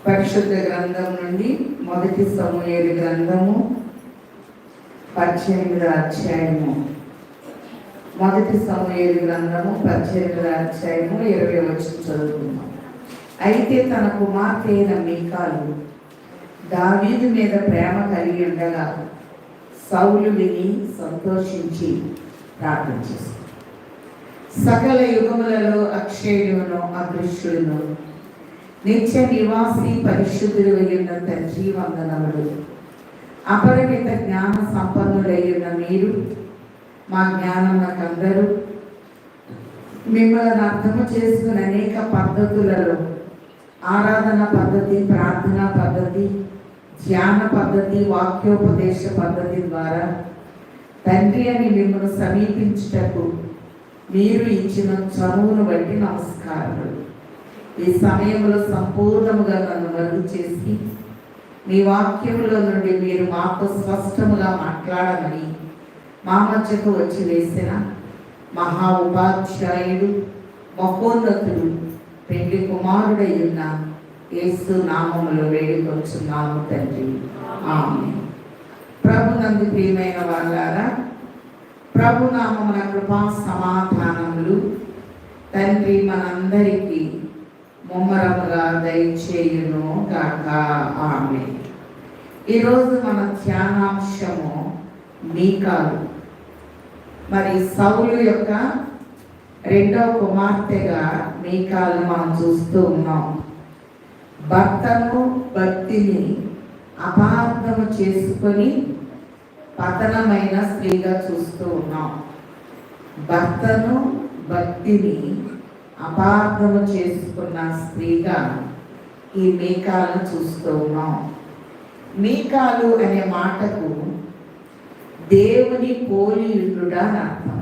పరిశుద్ధ గ్రంథం నుండి మొదటి సమూయేలు గ్రంథము 18వ అధ్యాయము. మొదటి సమూయేలు గ్రంథము 18వ అధ్యాయము 20వ వచనం చదువుతున్నాం. అయితే తన కుమార్తె అయిన మీకాలు దావీదు మీద ప్రేమ కలిగి ఉండగా సౌలు విని సంతోషించి ప్రార్థన చేశాడు. సకల యుగములలో అక్షయుడును అదృశ్యుడును నిత్య నివాసి పరిశుద్ధుడు అయిన తండ్రి వందనములు. అపరిమిత జ్ఞాన సంపన్నులైన మీరు మా జ్ఞానమునకందరూ మిమ్మల్ని అర్థము చేసుకుని అనేక పద్ధతులలో ఆరాధన పద్ధతి, ప్రార్థనా పద్ధతి, ధ్యాన పద్ధతి, వాక్యోపదేశ పద్ధతి ద్వారా తండ్రి అని మిమ్మల్ని సమీపించుటకు మీరు ఇచ్చిన చనువును బట్టి నమస్కారములు. ఈ సమయంలో సంపూర్ణముగా నన్ను మరుగు చేసి మీ వాక్యములో నుండి మీరు మాతో స్పష్టముగా మాట్లాడమని మా మధ్యకు వచ్చి వేసిన మహా ఉపాధ్యాయుడు, మహోన్నతుడు, పెళ్లి కుమారుడై ఉన్న యేసు నామములో వేడుకొచ్చున్నాము తండ్రి, ఆమేన్. ప్రభునందు ప్రియమైన వాళ్ళారా, ప్రభు నామమున కృపా సమాధానములు తండ్రి మనందరికీ ముమ్మరముగా దయచేయును గాక, ఆమేన్. ఈరోజు మన ధ్యానాంశము మీకాలు. మరి సౌలు యొక్క రెండవ కుమార్తెగా మీకాలు మనం చూస్తూ ఉన్నాం. భర్తను భక్తిని అపార్థము చేసుకొని పతనమైన స్త్రీగా చూస్తూ ఉన్నాం. భర్తను భక్తిని అపార్థము చేసుకున్న స్త్రీగా ఈ మీకాలను చూస్తూ ఉన్నాం. మీకాలు అనే మాటకు దేవుని పోలియుడా అని అర్థం.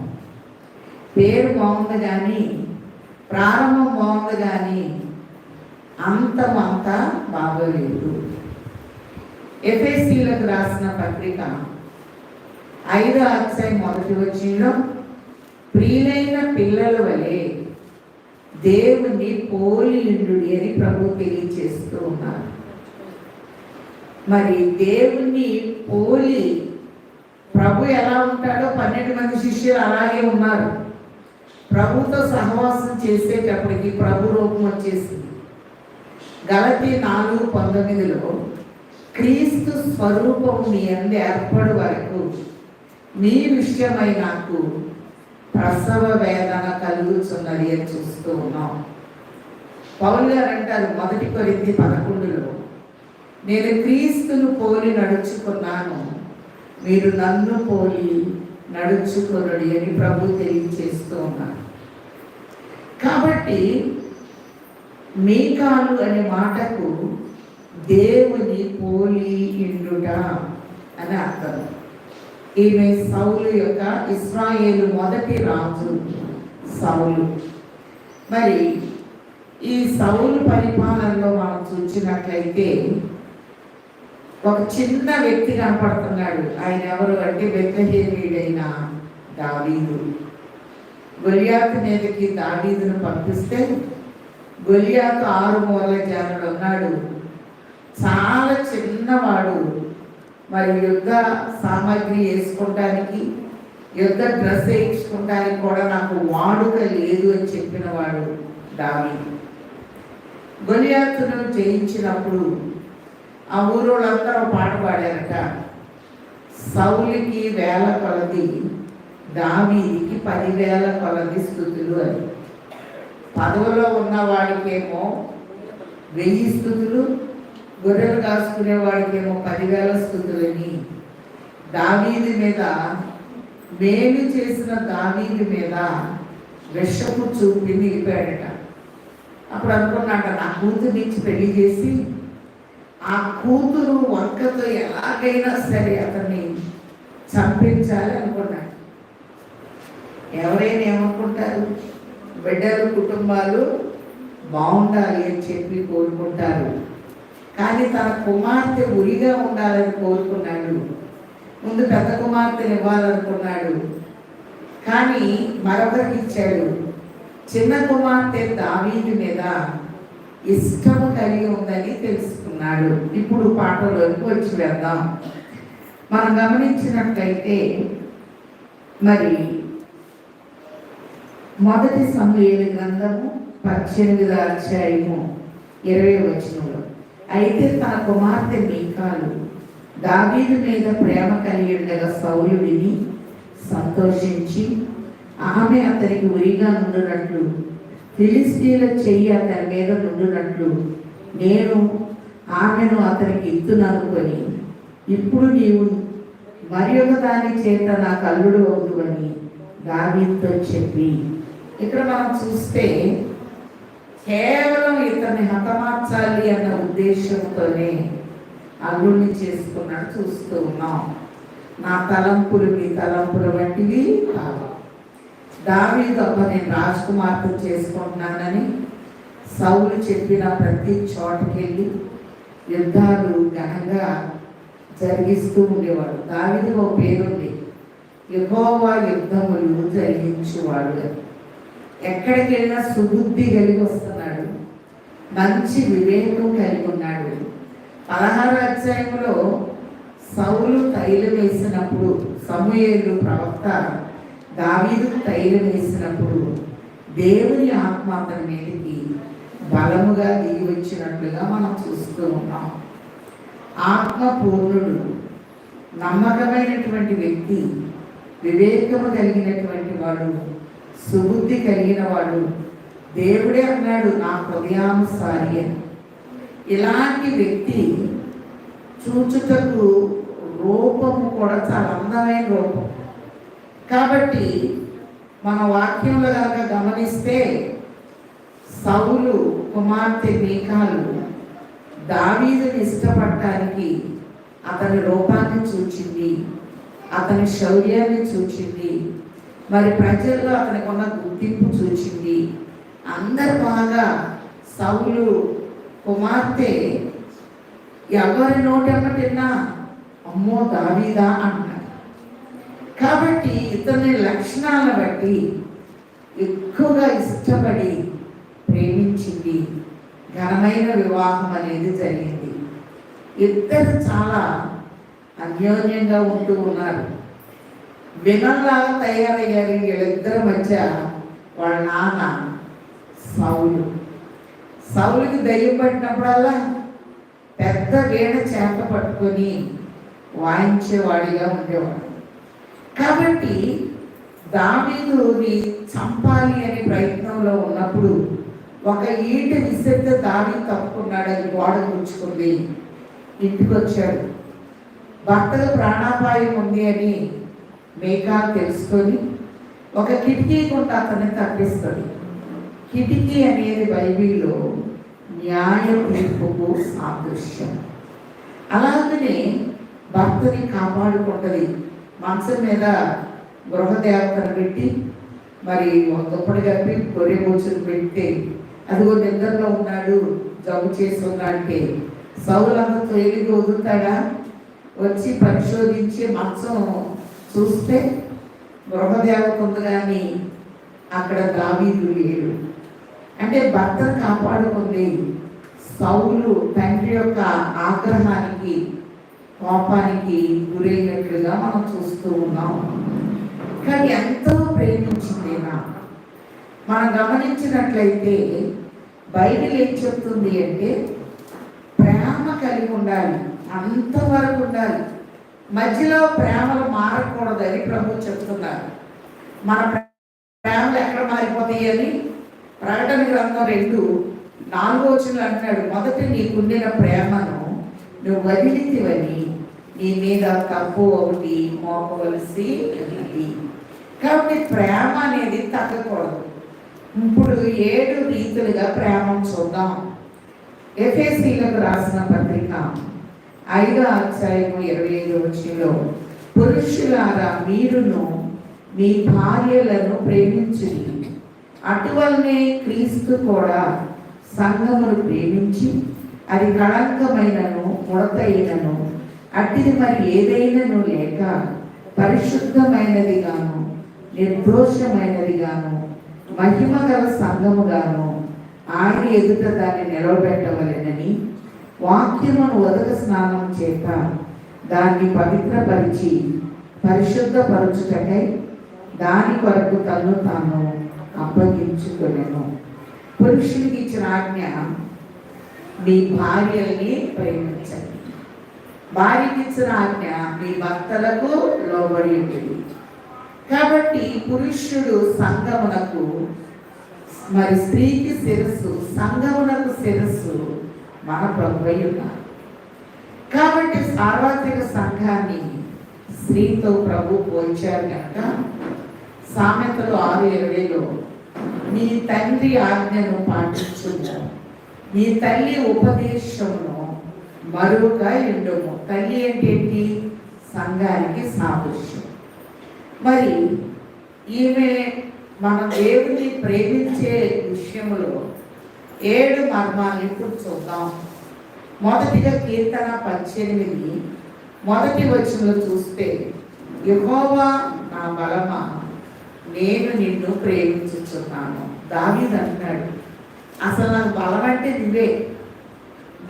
పేరు బాగుంది కానీ, ప్రారంభం బాగుంది కానీ అంతమంతా బాగోలేదు. ఎఫెసీలకు రాసిన పత్రిక 5వ అధ్యాయం 1వ వచనంలో ప్రియులైన పిల్లల వలె దేవుని పోలియుండు అని ప్రభు తెలియచేస్తూ ఉన్నారు. మరి దేవుని పోలి ప్రభు ఎలా ఉంటాడో 12 మంది శిష్యులు అలాగే ఉన్నారు. ప్రభుతో సహవాసం చేసేటప్పటికి ప్రభు రూపం వచ్చేసింది. గలతీ 4:19లో క్రీస్తు స్వరూపము మీ యందు ఏర్పడు వరకు మీ విషయమై నాకు ప్రసవ వేదన కలుగుతున్నది అని చూస్తూ ఉన్నాం. పౌలు గారు అంటారు 1 కొరింథీ 11లో, నేను క్రీస్తును పోలి నడుచుకున్నాను, మీరు నన్ను పోలి నడుచుకొనుడి అని ప్రభు తెలియచేస్తూ ఉన్నారు. కాబట్టి మీకాలు అనే మాటకు దేవుని పోలి ఇండుట అని అర్థం. ఈమె సౌలు యొక్క ఇశ్రాయేలు మొదటి రాజు సౌలు. మరి ఈ సౌలు పరిపాలనలో మనం చూసినట్లయితే ఒక చిన్న వ్యక్తి కనపడుతున్నాడు. ఆయన ఎవరు అంటే బెత్లెహేమీయుడైన దావీదు. గొలియాతు మీదకి దావీదును పంపిస్తే గొలియాతు 6 మూరల జానుడు ఉన్నాడు. చాలా చిన్నవాడు. మరి యుద్ధ సామాగ్రి వేసుకోవడానికి, యుద్ధ డ్రెస్ వేయించుకోవడానికి కూడా నాకు వాడుక లేదు అని చెప్పిన వాడు దావీదు. గొలియాతును జయించినప్పుడు ఆ ఊరోళ్ళందరూ పాట పాడారట. సౌలుకి 1000 కొలది, దావీదుకి 10,000 కొలది స్తుతులు అని. పదవిలో ఉన్న వాడికేమో 1000 స్తుతులు, గొర్రెలు కాసుకునే వాడికేమో 10,000 స్తుతులని దావీదు మీద, మేలు చేసిన దావీదు మీద విషపు చూపి నిలిపాడట. అప్పుడు అనుకున్నాట, నా కూతురు ఇచ్చి పెళ్లి చేసి ఆ కూతురు వంకతో ఎలాగైనా సరే అతన్ని చంపించాలి అనుకున్నాడు. ఎవరైనా ఏమనుకుంటారు? బిడ్డలు, కుటుంబాలు బాగుండాలి అని చెప్పి కోరుకుంటారు. కానీ తన కుమార్తె ఉరిగా ఉండాలని కోరుకున్నాడు. ముందు పెద్ద కుమార్తెను ఇవ్వాలనుకున్నాడు, కానీ మరొకరికి ఇచ్చాడు. చిన్న కుమార్తె దావీదు మీద ఇష్టము కలిగి ఉందని తెలుసు. చేస్తున్నాడు. ఇప్పుడు పాటలోకి వచ్చి వెళ్దాం. మనం గమనించినట్లయితే మరి మొదటి సమూయేలు గ్రంథము 18వ అధ్యాయము 20వ వచనంలో, అయితే తన కుమార్తె మీకాలు దావీదు మీద ప్రేమ కలిగి ఉండగా సౌలు విని సంతోషించి ఆమె అతనికి ఉరిగా నుండునట్లు ఫిలిస్తీన్ల చెయ్యి అతని మీద నుండునట్లు నేను ఆమెను అతనికి ఇత్తుననుకొని ఇప్పుడు నీవు మరి ఒక దాని చేత నా కల్లుడు అవుతువని దావీదుతో చెప్పి, ఇక్కడ మనం చూస్తే కేవలం ఇతన్ని హతమార్చాలి అన్న ఉద్దేశంతోనే అల్లుడిని చేసుకున్నట్టు చూస్తూ ఉన్నాం. నా తలంపులు మీ తలంపుల వంటివి కావు. దావీదు అబ్బ నేను రాజకుమార్తె చేసుకుంటున్నానని సౌలు చెప్పిన ప్రతి చోటకి వెళ్ళి యుద్ధాలు ఘనంగా జరిగిస్తూ ఉండేవాడు. దావీదు ఒక పేరుంది, యెహోవా యుద్ధములు జరిగించేవాడు. ఎక్కడికి వెళ్ళినా సుబుద్ధి కలిగి వస్తున్నాడు, మంచి వివేకం కలిగి ఉన్నాడు. 16వ అధ్యాయంలో సౌలు తైలం వేసినప్పుడు, సమూయేలు ప్రవక్త దావీదుకు తైలం వేసినప్పుడు దేవుని ఆత్మ అతని మీదకి బలముగా దిగి వచ్చినట్లుగా మనం చూస్తూ ఉన్నాం. ఆత్మపూర్ణుడు, నమ్మకమైనటువంటి వ్యక్తి, వివేకము కలిగినటువంటి వాడు, సుబుద్ధి కలిగిన వాడు. దేవుడే అన్నాడు నా హృదయానుసారి అని. ఇలాంటి వ్యక్తి చూచుటకు రూపము కూడా చాలా అందమైన రూపం. కాబట్టి మన వాక్యంలో కనుక గమనిస్తే సౌలు కుమార్తె మీకాలు దావీదుని ఇష్టపడటానికి అతని రూపాన్ని చూచింది, అతని శౌర్యాన్ని చూచింది, మరి ప్రజల్లో అతనికి ఉన్న గుర్తింపు చూచింది. అందరు బాగా సౌలు కుమార్తె ఎవరి నోటెమ్మటిన్నా అమ్మో దావీదా అంటారు. కాబట్టి ఇతని లక్షణాలను బట్టి ఎక్కువగా ఇష్టపడి ప్రేమించింది. ఘనమైన వివాహం అనేది జరిగింది. ఇద్దరు చాలా అన్యోన్యంగా ఉంటూ ఉన్నారు. వినల్లాగా తయారయ్యారు. వీళ్ళిద్దరి మధ్య వాళ్ళ నాన్న సౌలుకి దయ్యం పట్టినప్పుడల్లా పెద్ద వీణ చేత పట్టుకొని వాయించేవాడిగా ఉండేవాడు. కాబట్టి దావీదుని చంపాలి అనే ప్రయత్నంలో ఉన్నప్పుడు ఒక ఈట విసిరితే దావీదు తప్పుకున్నాడు. అది గోడ కూర్చుకుంది. ఇంటికి వచ్చాడు. భర్తకు ప్రాణాపాయం ఉంది అని మీకాలు తెలుసుకొని ఒక కిటికీ గుంట అతన్ని తప్పిస్తుంది. కిటికీ అనేది బైబిల్లో న్యాయ తీర్పుకు సాదృశ్యం. అలాగనే భర్తని కాపాడుకుంటుంది. మంచం మీద గృహదేవతను పెట్టి మరి దుప్పటి కప్పి గొర్రె కూర్చొని పెట్టి అదిగో నిద్రలో ఉన్నాడు, జబ్బు చేసి ఉన్నాడంటే సౌలు అంతా తేలిగా వదులుతాడా? వచ్చి పరిశోధించి మంచం చూస్తే గృహదేవత ఉంది కానీ అక్కడ దావీదు లేడు. అంటే భర్తను కాపాడుకుంది. సౌలు తండ్రి యొక్క ఆగ్రహానికి, కోపానికి గురైనట్లుగా మనం చూస్తూ ఉన్నాం. కానీ ఎంతో ప్రేమించిందేనా. మనం గమనించినట్లయితే బైబిల్ ఏం చెప్తుంది అంటే ప్రేమ కలిగి ఉండాలి, అంతవరకు ఉండాలి. మధ్యలో ప్రేమలు మారకూడదని ప్రభు చెప్తున్నారు. మన ప్రేమలు ఎక్కడ మారిపోతాయి అని ప్రకటన గ్రంథం 2:4 అంటున్నాడు, మొదట నీకుండిన ప్రేమను నువ్వు వదిలితివని నీ మీద తప్పు ఒకటి మోపవలసి ఉంది. కాబట్టి ప్రేమ అనేది తగ్గకూడదు. ఇప్పుడు 7 రీతులుగా ప్రేమను చూద్దాం. ఎఫెసీయులకు రాసిన పత్రిక 5వ అధ్యాయము 25వ వచనంలో, పురుషులారా మీరును మీ భార్యలను ప్రేమించుడి, అటువలనే క్రీస్తు కూడా సంఘమును ప్రేమించి అది కళంకమైనను ముడతైనను అట్టిది మరి ఏదైనాను లేక పరిశుద్ధమైనది గాను నిర్దోషమైనది గాను మహిమ గల సంఘము గాను ఆయన ఎదుట దాన్ని నిలవబెట్టవలెనని వాక్యమును ఉదక స్నానం చేత దాన్ని పవిత్రపరిచి పరిశుద్ధపరచుటకై దాని కొరకు తను తాను అప్పగించుకొనెను. పురుషునికి ఇచ్చిన ఆజ్ఞ, మీ భార్యల్ని ప్రేమించండి. భార్యకి ఇచ్చిన ఆజ్ఞ, మీ భర్తలకు లోబడి ఉంటుంది. కాబట్టి పురుషుడు సంఘమునకు, మరి స్త్రీకి శిరస్సు, సంఘమునకు శిరస్సు మన ప్రభువై ఉన్నారు. కాబట్టి సార్వత్రిక సంఘాన్ని స్త్రీతో ప్రభు పోల్చారు కనుక సామెతలు 6:20లో నీ తండ్రి ఆజ్ఞను పాటించుము, నీ తల్లి ఉపదేశమును మరుక ఎండుము. తల్లి అంటే ఏంటి? సంఘానికి సాదృశ్యం. మరి ఈమె మన దేవుని ప్రేమించే విషయంలో 7 మర్మాలు ఇప్పుడు చూద్దాం. మొదటిగా కీర్తన 18 మొదటి వచనంలో చూస్తే, యెహోవా నా బలమా, నేను నిన్ను ప్రేమించుచున్నాను. దావీదు అంటాడు, అసలు నాకు బలం అంటే నువ్వే,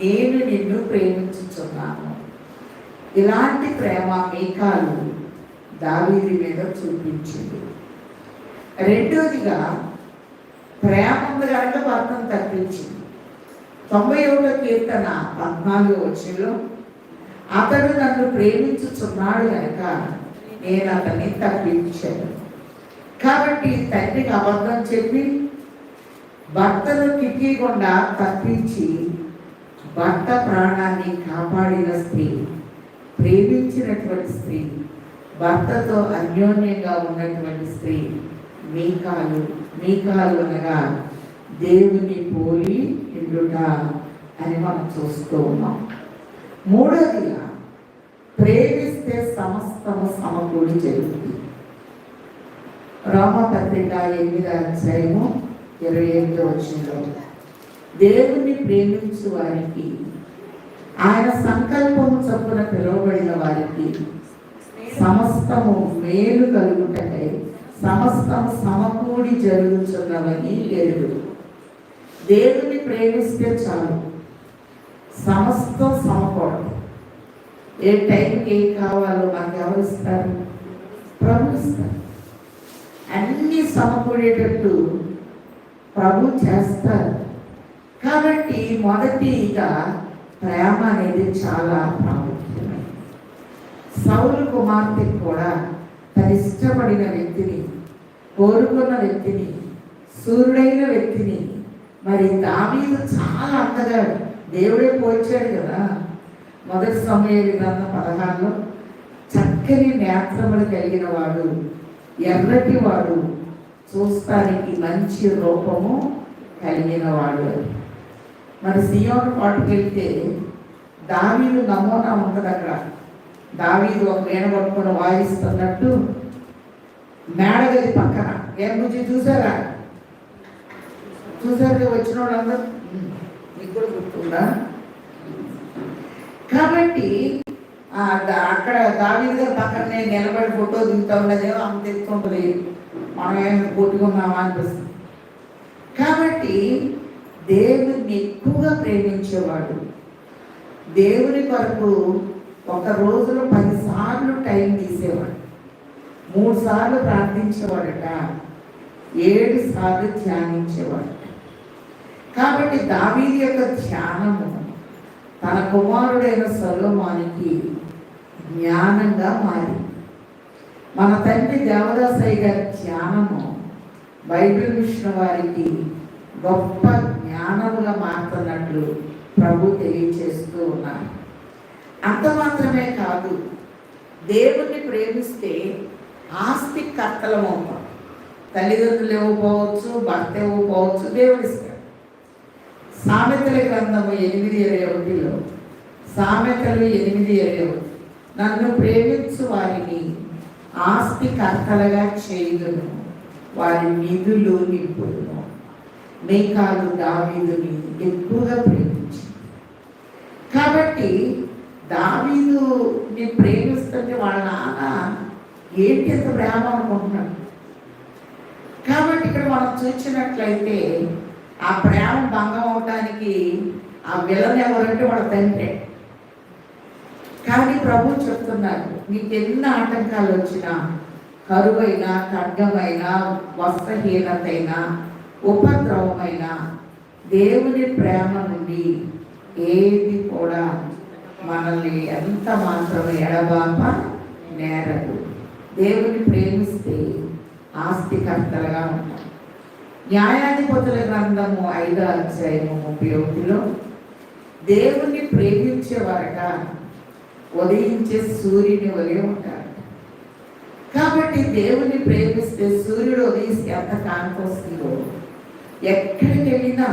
నేను నిన్ను ప్రేమించుచున్నాను. ఇలాంటి ప్రేమ మీకాలు దావీదు మీద చూపించింది. రెండోదిగా ప్రేమ ఉంది కనుక భర్తను తప్పించింది. 91వ కీర్తన 14వ వచనంలో, అతడు నన్ను ప్రేమించుచున్నాడు కనుక నేను అతన్ని తప్పించాను. కాబట్టి తండ్రికి అబద్ధం చెప్పి భర్తను కిక్కికుండా తప్పించి భర్త ప్రాణాన్ని కాపాడిన స్త్రీ, ప్రేమించినటువంటి స్త్రీ, భర్తతో అన్యోన్యంగా ఉన్నటువంటి స్త్రీ మీకాలు. మీకాలు అనగా దేవుని పోలి ఇండుట అని మనం చూస్తూ ఉన్నాం. మూడోదిగా ప్రేమిస్తే సమస్తము సమకూడి జరుగుతుంది. రోమపత్రిక 8:28 వచనంలో, దేవుణ్ణి ప్రేమించు వారికి, ఆయన సంకల్పము చొప్పున పిలువబడిన వారికి సమస్తము మేలు కలుగుటకై సమస్తము సమకూడి జరుగుతున్నవని లేదు. దేవుని ప్రేమిస్తే చాలు, సమస్తం సమకూడదు. ఏ టైంకి ఏం కావాలో మనకు ఎవరు ఇస్తారు? ప్రభు ఇస్తారు. అన్నీ సమకూడేటట్టు ప్రభు చేస్తారు. కాబట్టి మొదటిగా ప్రేమ అనేది చాలా ప్రాముఖ్యమైనది. సౌలు కుమార్తె కూడా తను ఇష్టపడిన వ్యక్తిని, కోరుకున్న వ్యక్తిని, సూర్యుడైన వ్యక్తిని, మరి దావీదు చాలా అందగాడు, దేవుడే పోల్చాడు కదా. మొదటి సమూయేలు గ్రంథం 16లో చక్కని నేత్రములు కలిగిన వాడు, ఎర్రటి వాడు, చూస్తానికి మంచి రూపము కలిగిన వాడు. మరి సియోను పాటుకు వెళ్తే దావీదు నమూనా ఉంటుంది అక్కడ. దావీదు ఒక వీణ పట్టుకొని వాయిస్తున్నట్టు మేడగది పక్కన ఏం గురించి చూసారా? చూసారు వచ్చిన వాళ్ళందరూ, మీకు కూడా గుర్తుందా? కాబట్టి అక్కడ దావీదు గారి పక్కనే నిలబడి ఫోటో దిగుతా ఉన్నదేమో అంత ఎత్తుంటుంది, మనం ఏమి కొట్టుకున్నామా అనిపిస్తుంది. కాబట్టి దేవుని ఎక్కువగా ప్రేమించేవాడు, దేవుని కొరకు ఒక రోజులో 10 సార్లు టైం తీసేవాడు, 3 సార్లు ప్రార్థించేవాడట, 7 సార్లు ధ్యానించేవాడట. కాబట్టి దావీదు యొక్క ధ్యానము తన కుమారుడైన సొలొమోనుకి జ్ఞానంగా మారింది. మన తండ్రి దేవదాసయ్య గారి ధ్యానము బైబిల్ మిషన్ వారికి గొప్ప జ్ఞానముగా మారుతున్నట్లు ప్రభు తెలియచేస్తూ ఉన్నారు. అంత మాత్రమే కాదు, దేవుణ్ణి ప్రేమిస్తే ఆస్తి కర్తలమవుతాం. తల్లిదండ్రులు ఇవ్వకపోవచ్చు, భర్త ఇవ్వకపోవచ్చు, దేవుడు ఇస్తాడు. సామెతల గ్రంథము 8:21లో, సామెతలు 8:21, నన్ను ప్రేమించు వారిని ఆస్తి కర్తలుగా చేయుదును, వారి నిధులు నింపుదును. మీకాలు దావీదుని ఎక్కువగా ప్రేమించింది. కాబట్టి దావీదుని ప్రేమిస్తుంటే వాళ్ళ నాన్న ఏంటి ఎంత ప్రేమ అనుకుంటున్నాడు. కాబట్టి ఇక్కడ మనం చూసినట్లయితే ఆ ప్రేమ భంగం అవడానికి ఆ విలన్ ఎవరంటే వాళ్ళ తండ్రి. కానీ ప్రభు చెప్తున్నారు, మీకు ఎన్ని ఆటంకాలు వచ్చినా, కరువైనా, ఖడ్గమైనా, వస్త్రహీనతైనా, ఉపద్రవమైనా, దేవుని ప్రేమ నుండి ఏది కూడా మనల్ని ఎంత మాత్రం ఎడబాప నేరదు. దేవుని ప్రేమిస్తే ఆస్తికర్తలుగా ఉంటాం. న్యాయాధిపతుల గ్రంథము 5వ అధ్యాయము 31లో దేవుణ్ణి ప్రేమించే వరక ఉదయించే సూర్యుని వలె ఉంటారు. కాబట్టి దేవుణ్ణి ప్రేమిస్తే సూర్యుడు ఉదయిస్తే ఎంత కాంతి వస్తుందో, ఎక్కడికి వెళ్ళినా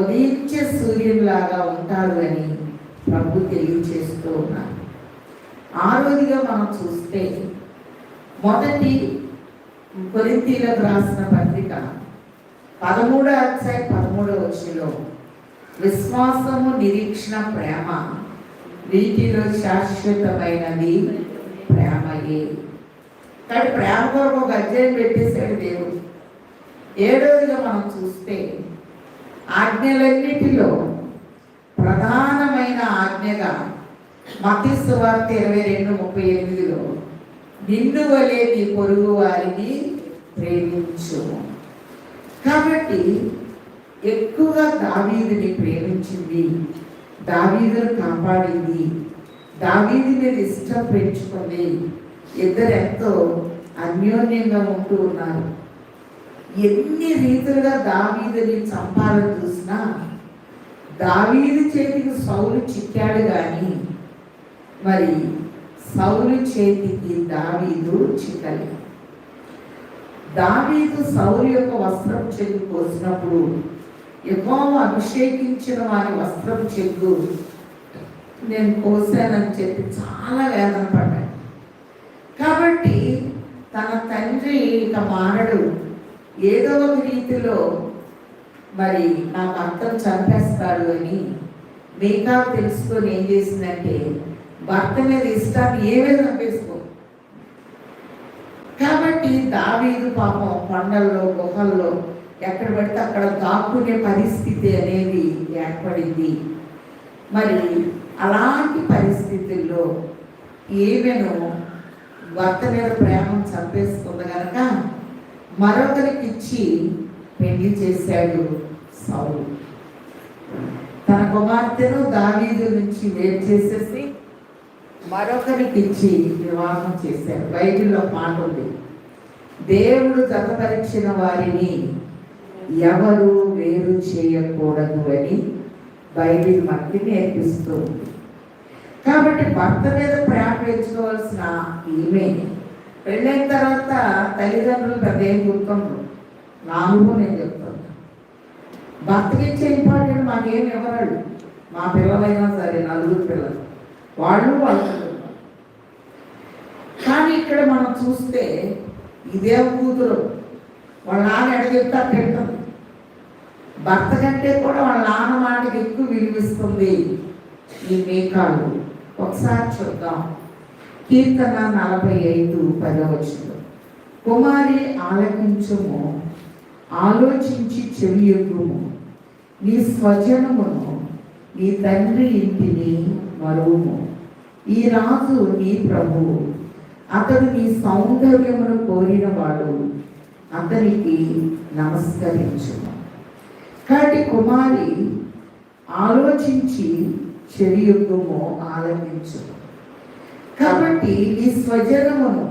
ఉదయించే సూర్యునిలాగా ఉంటారు అని ప్రభు తెలియచేస్తూ ఉన్నారు. ఆరోదిగా మనం చూస్తే మొదటి కొరింథీయులకు రాసిన పత్రిక 13వ అధ్యాయం 13వ వచనంలో విశ్వాసము, నిరీక్షణ, ప్రేమ వీటిలో శాశ్వతమైనది ప్రేమయే. కానీ ప్రేమ కొరకు ఒక అధ్యాయం పెట్టేశాడు దేవుడు. 7వదిగా మనం చూస్తే ఆజ్ఞలన్నిటిలో ప్రధానమైన ఆజ్ఞగా మత్తయి సువార్త 22:38లో నిన్ను వలె నీ పొరుగు వారిని ప్రేమించు. కాబట్టి ఎక్కువగా దావీదుని ప్రేమించింది, దావీదును కాపాడింది, దావీదు మీద ఇష్టం పెంచుకుంది. ఇద్దరు ఎంతో అన్యోన్యంగా ఉంటూ ఉన్నారు. ఎన్ని రీతులుగా దావీదుని చంపాలని చూసినా దావీదు చేతికి సౌలు చిక్కాడు, కానీ మరి సౌలు చేతికి దావీదు చిక్కలేదు. దావీదు సౌలు యొక్క వస్త్రం చెక్కు కోసినప్పుడు యెహోవా అభిషేకించిన వారి వస్త్రం చెక్కు నేను కోసానని చెప్పి చాలా వేదన పడ్డాడు. కాబట్టి తన తండ్రి ఇక మానడు, ఏదో ఒక రీతిలో మరి నా భర్తను చంపేస్తాడు అని మీకాలు తెలుసుకొని ఏం చేసిందంటే భర్త మీద ఇష్టాన్ని ఏమీ చంపేసుకో. కాబట్టి దావీదు పాపం కొండల్లో, గుహల్లో ఎక్కడ పడితే అక్కడ దాక్కునే పరిస్థితి అనేది ఏర్పడింది. మరి అలాంటి పరిస్థితుల్లో ఈమెను భర్త మీద ప్రేమను చంపేసుకుంది కనుక మరొకరికి ఇచ్చి పెళ్లి చేశాడు సౌలు. తన కుమార్తెను దావీదు నుంచి వేరు చేసేసి మరొకరికి ఇచ్చి వివాహం చేశాడు. బైబిల్లో మాట ఉంది, దేవుడు జతపరిచిన వారిని ఎవరు వేరు చేయకూడదు అని బైబిల్ మనకి నేర్పిస్తుంది. కాబట్టి భర్త మీద ప్రేమ పెంచుకోవాల్సిన ఈమె పెళ్ళైన తర్వాత తల్లిదండ్రులు పెద్ద ఏం గుర్తుండ్రు. నా అనుభవం నేను చెప్తాను. భర్తకి ఇచ్చే ఇంపార్టెంట్ మాకేం ఇవ్వరాడు. మా పిల్లలైనా సరే, నలుగురు పిల్లలు, వాళ్ళు కానీ ఇక్కడ మనం చూస్తే ఇదే కూతురు వాళ్ళ నాన్న ఎడగెత్తా తింటుంది. భర్త కంటే కూడా వాళ్ళ నాన్న మాటకి ఎక్కువ విలువిస్తుంది ఈ మీకాలు. ఒకసారి చూద్దాం. కీర్తన 45:10 కుమారి ఆలకించుము, ఆలోచించి చెవియొగ్గుము, నీ స్వజనమును, నీ తండ్రి ఇంటిని మరువుము. ఈ రాజు నీ ప్రభువు, అతడు నీ సౌందర్యమును కోరినవాడు, అతనికి నమస్కరించుము. కాబట్టి కుమారి ఆలోచించి చెవియొగ్గుము, ఆలకించుము. కాబట్టి నీ స్వజనమును,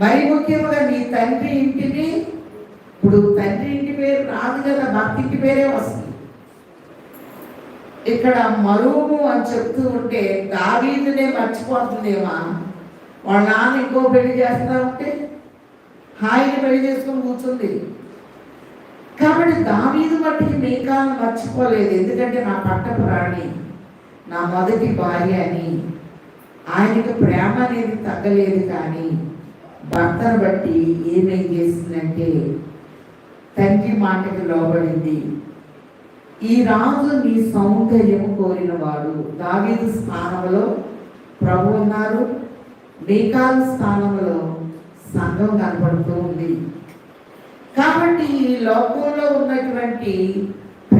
మరి ముఖ్యంగా నీ తండ్రి ఇంటిని, ఇప్పుడు తండ్రి ఇంటి పేరు రాదు కదా, భర్త ఇంటి పేరే వస్తుంది. ఇక్కడ మరువు అని చెప్తూ ఉంటే దావీదునే మర్చిపోతుందేమా. వాళ్ళ నాన్న ఇంకో పెళ్లి చేస్తా ఉంటే హాయిని పెళ్లి చేసుకొని కూర్చుంది. కాబట్టి దావీదు మట్టికి మీకాలు మర్చిపోలేదు. ఎందుకంటే నా పట్టపు రాణి, నా మొదటి భార్య అని ఆయనకు ప్రేమ అనేది తగ్గలేదు. కానీ భర్తను బట్టి ఏమేం చేసిందంటే తండ్రి మాటకి లోబడింది. ఈ రాజు నీ సౌందర్యము కోరినవాడు. దావీదు స్థానంలో ప్రభు ఉన్నారు, మీకాలు స్థానంలో సంఘం కనపడుతూ ఉంది. కాబట్టి ఈ లోకంలో ఉన్నటువంటి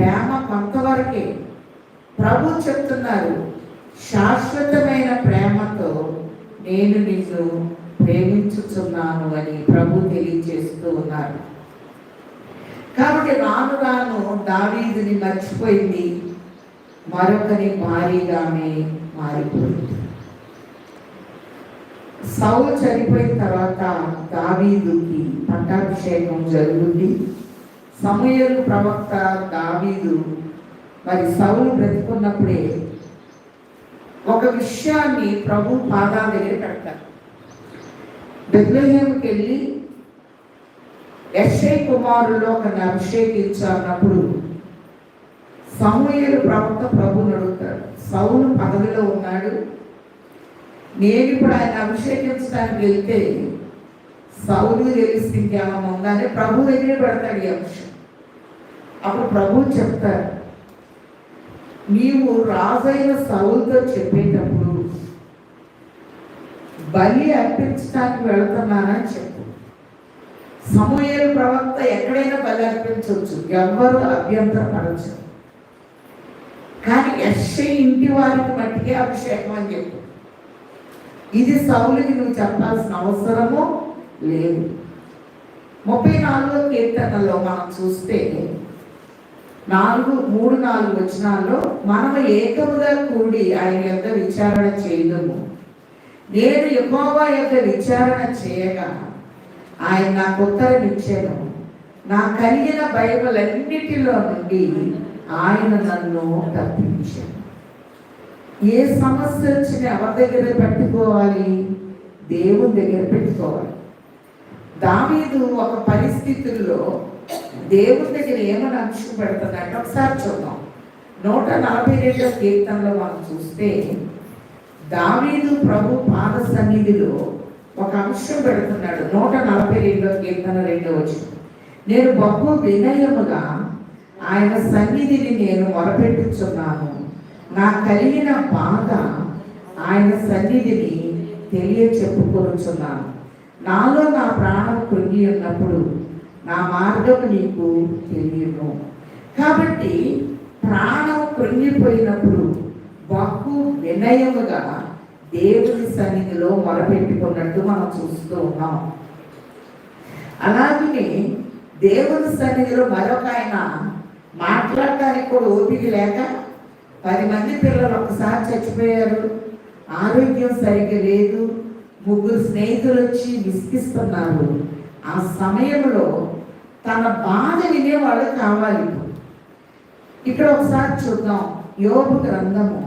ప్రేమ కొంతవరకే. ప్రభు చెప్తున్నారు, శాశ్వతమైన ప్రేమతో నేను నిన్ను ప్రేమించుచున్నాను అని ప్రభు తెలియజేస్తూ ఉన్నారు. కాబట్టి రాను రాను దావీదుని మర్చిపోయింది, మరొకరి భారీగానే మారిపోయింది. సౌలు చనిపోయిన తర్వాత దావీదుకి పట్టాభిషేకం జరుగుతుంది. సమూయేలు ప్రవక్త దావీదు మరి సౌలు బ్రతుకున్నప్పుడే ఒక విషయాన్ని ప్రభు పాదాల దగ్గర పెడతారు. బెత్లెహేముకి వెళ్ళి యెష్షై కుమారులో ఒకరిని అభిషేకించాలన్నప్పుడు సమూయేలు ప్రవక్త ప్రభుని అడుగుతాడు, సౌలు పదవిలో ఉన్నాడు, నేను ఇప్పుడు ఆయన అభిషేకించడానికి వెళ్తే సౌలు తెలిసి ఇంకేమన్నా ఉందని ప్రభు దగ్గరే పెడతాడు ఈ అంశం. అప్పుడు ప్రభు చెప్తారు, నీవు రాజైన సౌలుతో చెప్పేటప్పుడు బలి అర్పించడానికి వెళుతున్నానని చెప్పు. సమూయేలు ప్రవక్త ఎక్కడైనా బలి అర్పించవచ్చు, ఎవ్వరూ అభ్యంతరపడచ్చు, కానీ యెష్షై ఇంటి వారికి మట్టికే అభిషేకం అని చెప్పు. ఇది సౌలుకి నువ్వు చెప్పాల్సిన అవసరము లేదు. 34వ కీర్తనలో మనం చూస్తే 3-4 వచనాల్లో, మనము ఏకముగా కూడి ఆయన యొక్క విచారణ చేయడము, నేను యెహోవా యొక్క విచారణ చేయగా ఆయన నాకు ఉత్తరం ఇచ్చాను, నా కలిగిన భయములన్నిటిలో నుండి ఆయన నన్ను తప్పించాను. ఏ సమస్య వచ్చినా ఎవరి దగ్గర పెట్టుకోవాలి? దేవుని దగ్గర పెట్టుకోవాలి. దావీదు ఒక పరిస్థితుల్లో దేవుని దగ్గర ఏమని అంశం పెడుతున్నాడు ఒకసారి చూద్దాం. 142వ కీర్తనలో మనం చూస్తే దావీదు ప్రభు పాద సన్నిధిలో ఒక అంశం పెడుతున్నాడు. 142వ కీర్తన 2వ వచనం, నేను బహు వినయముగా ఆయన సన్నిధిని నేను మొరపెట్టుచున్నాను, నా కలిగిన బాధ ఆయన సన్నిధిని చెప్పుకొనుచున్నాను. నాలో నా ప్రాణం కృంగి ఉన్నప్పుడు నా మార్గం నీకు తెలియను. కాబట్టి ప్రాణం కృంగిపోయినప్పుడు బహు వినయముగా దేవుని సన్నిధిలో మొరపెట్టుకున్నట్టు మనం చూస్తూ ఉన్నాం. అలాగే దేవుని సన్నిధిలో మరొక ఆయన మాట్లాడటానికి కూడా ఓపిక లేక 10 మంది పిల్లలు ఒకసారి చచ్చిపోయారు, ఆరోగ్యం సరిగ్గా లేదు, 3 స్నేహితులు వచ్చి విసిగిస్తున్నారు. ఆ సమయంలో తన బాధ వినేవాళ్ళు కావాలి. ఇక్కడ ఒకసారి చూద్దాం, యోబు గ్రంథము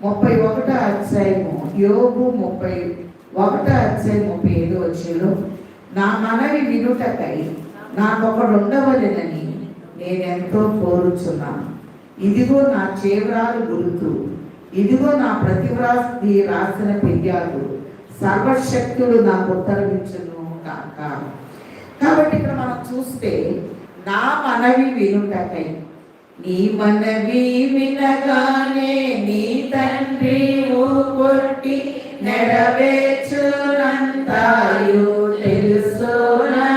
31వ అధ్యాయము, యోబు 31వ అధ్యాయం 37వ వచనంలో, నా మనవి వినుటకై నాకొకడు ఉండవలెనని నేనెంతో కోరుచున్నాను, ఇదిగో నా చేవరాలు గుర్తు, ఇదిగో నా ప్రతివ్రాసి రాసిన ఫిర్యాదు, సర్వశక్తులు నాకు ఉత్తరమించును కాక. కాబట్టి ఇక్కడ మనం చూస్తే నా మనవి వినుటకై, నీ మనవి వినగానే నీ తండ్రి కొట్టి నెరవేర్చునంతాయు తెలుసునా,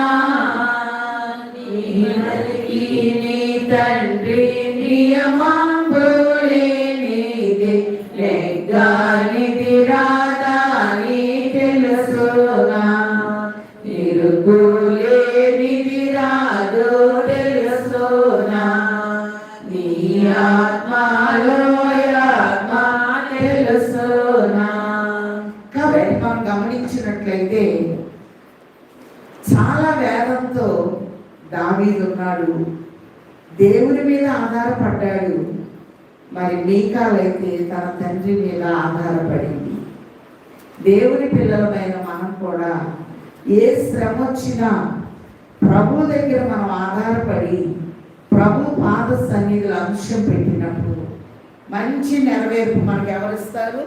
నీ తండ్రి నియమంబులే నీది లెగ్గానిది రాదాని తెలుసునా, ఇరుగులేనిది రాదు తెలుసునా, నీ ఆత్మలో ఆత్మ తెలుసునా. కాబట్టి మనం గమనించినట్లయితే చాలా వేదంతో దావీదు ఉన్నాడు, దేవుని మీద ఆధారపడ్డాడు. మరి మీకాలైతే తన తండ్రి మీద ఆధారపడింది. దేవుని పిల్లలమైన మనం కూడా ఏ శ్రమ వచ్చినా ప్రభు దగ్గర మనం ఆధారపడి ప్రభు పాద సన్నిధిలో అంశం పెట్టినప్పుడు మంచి నెరవేర్పు మనకు ఎవరిస్తారు?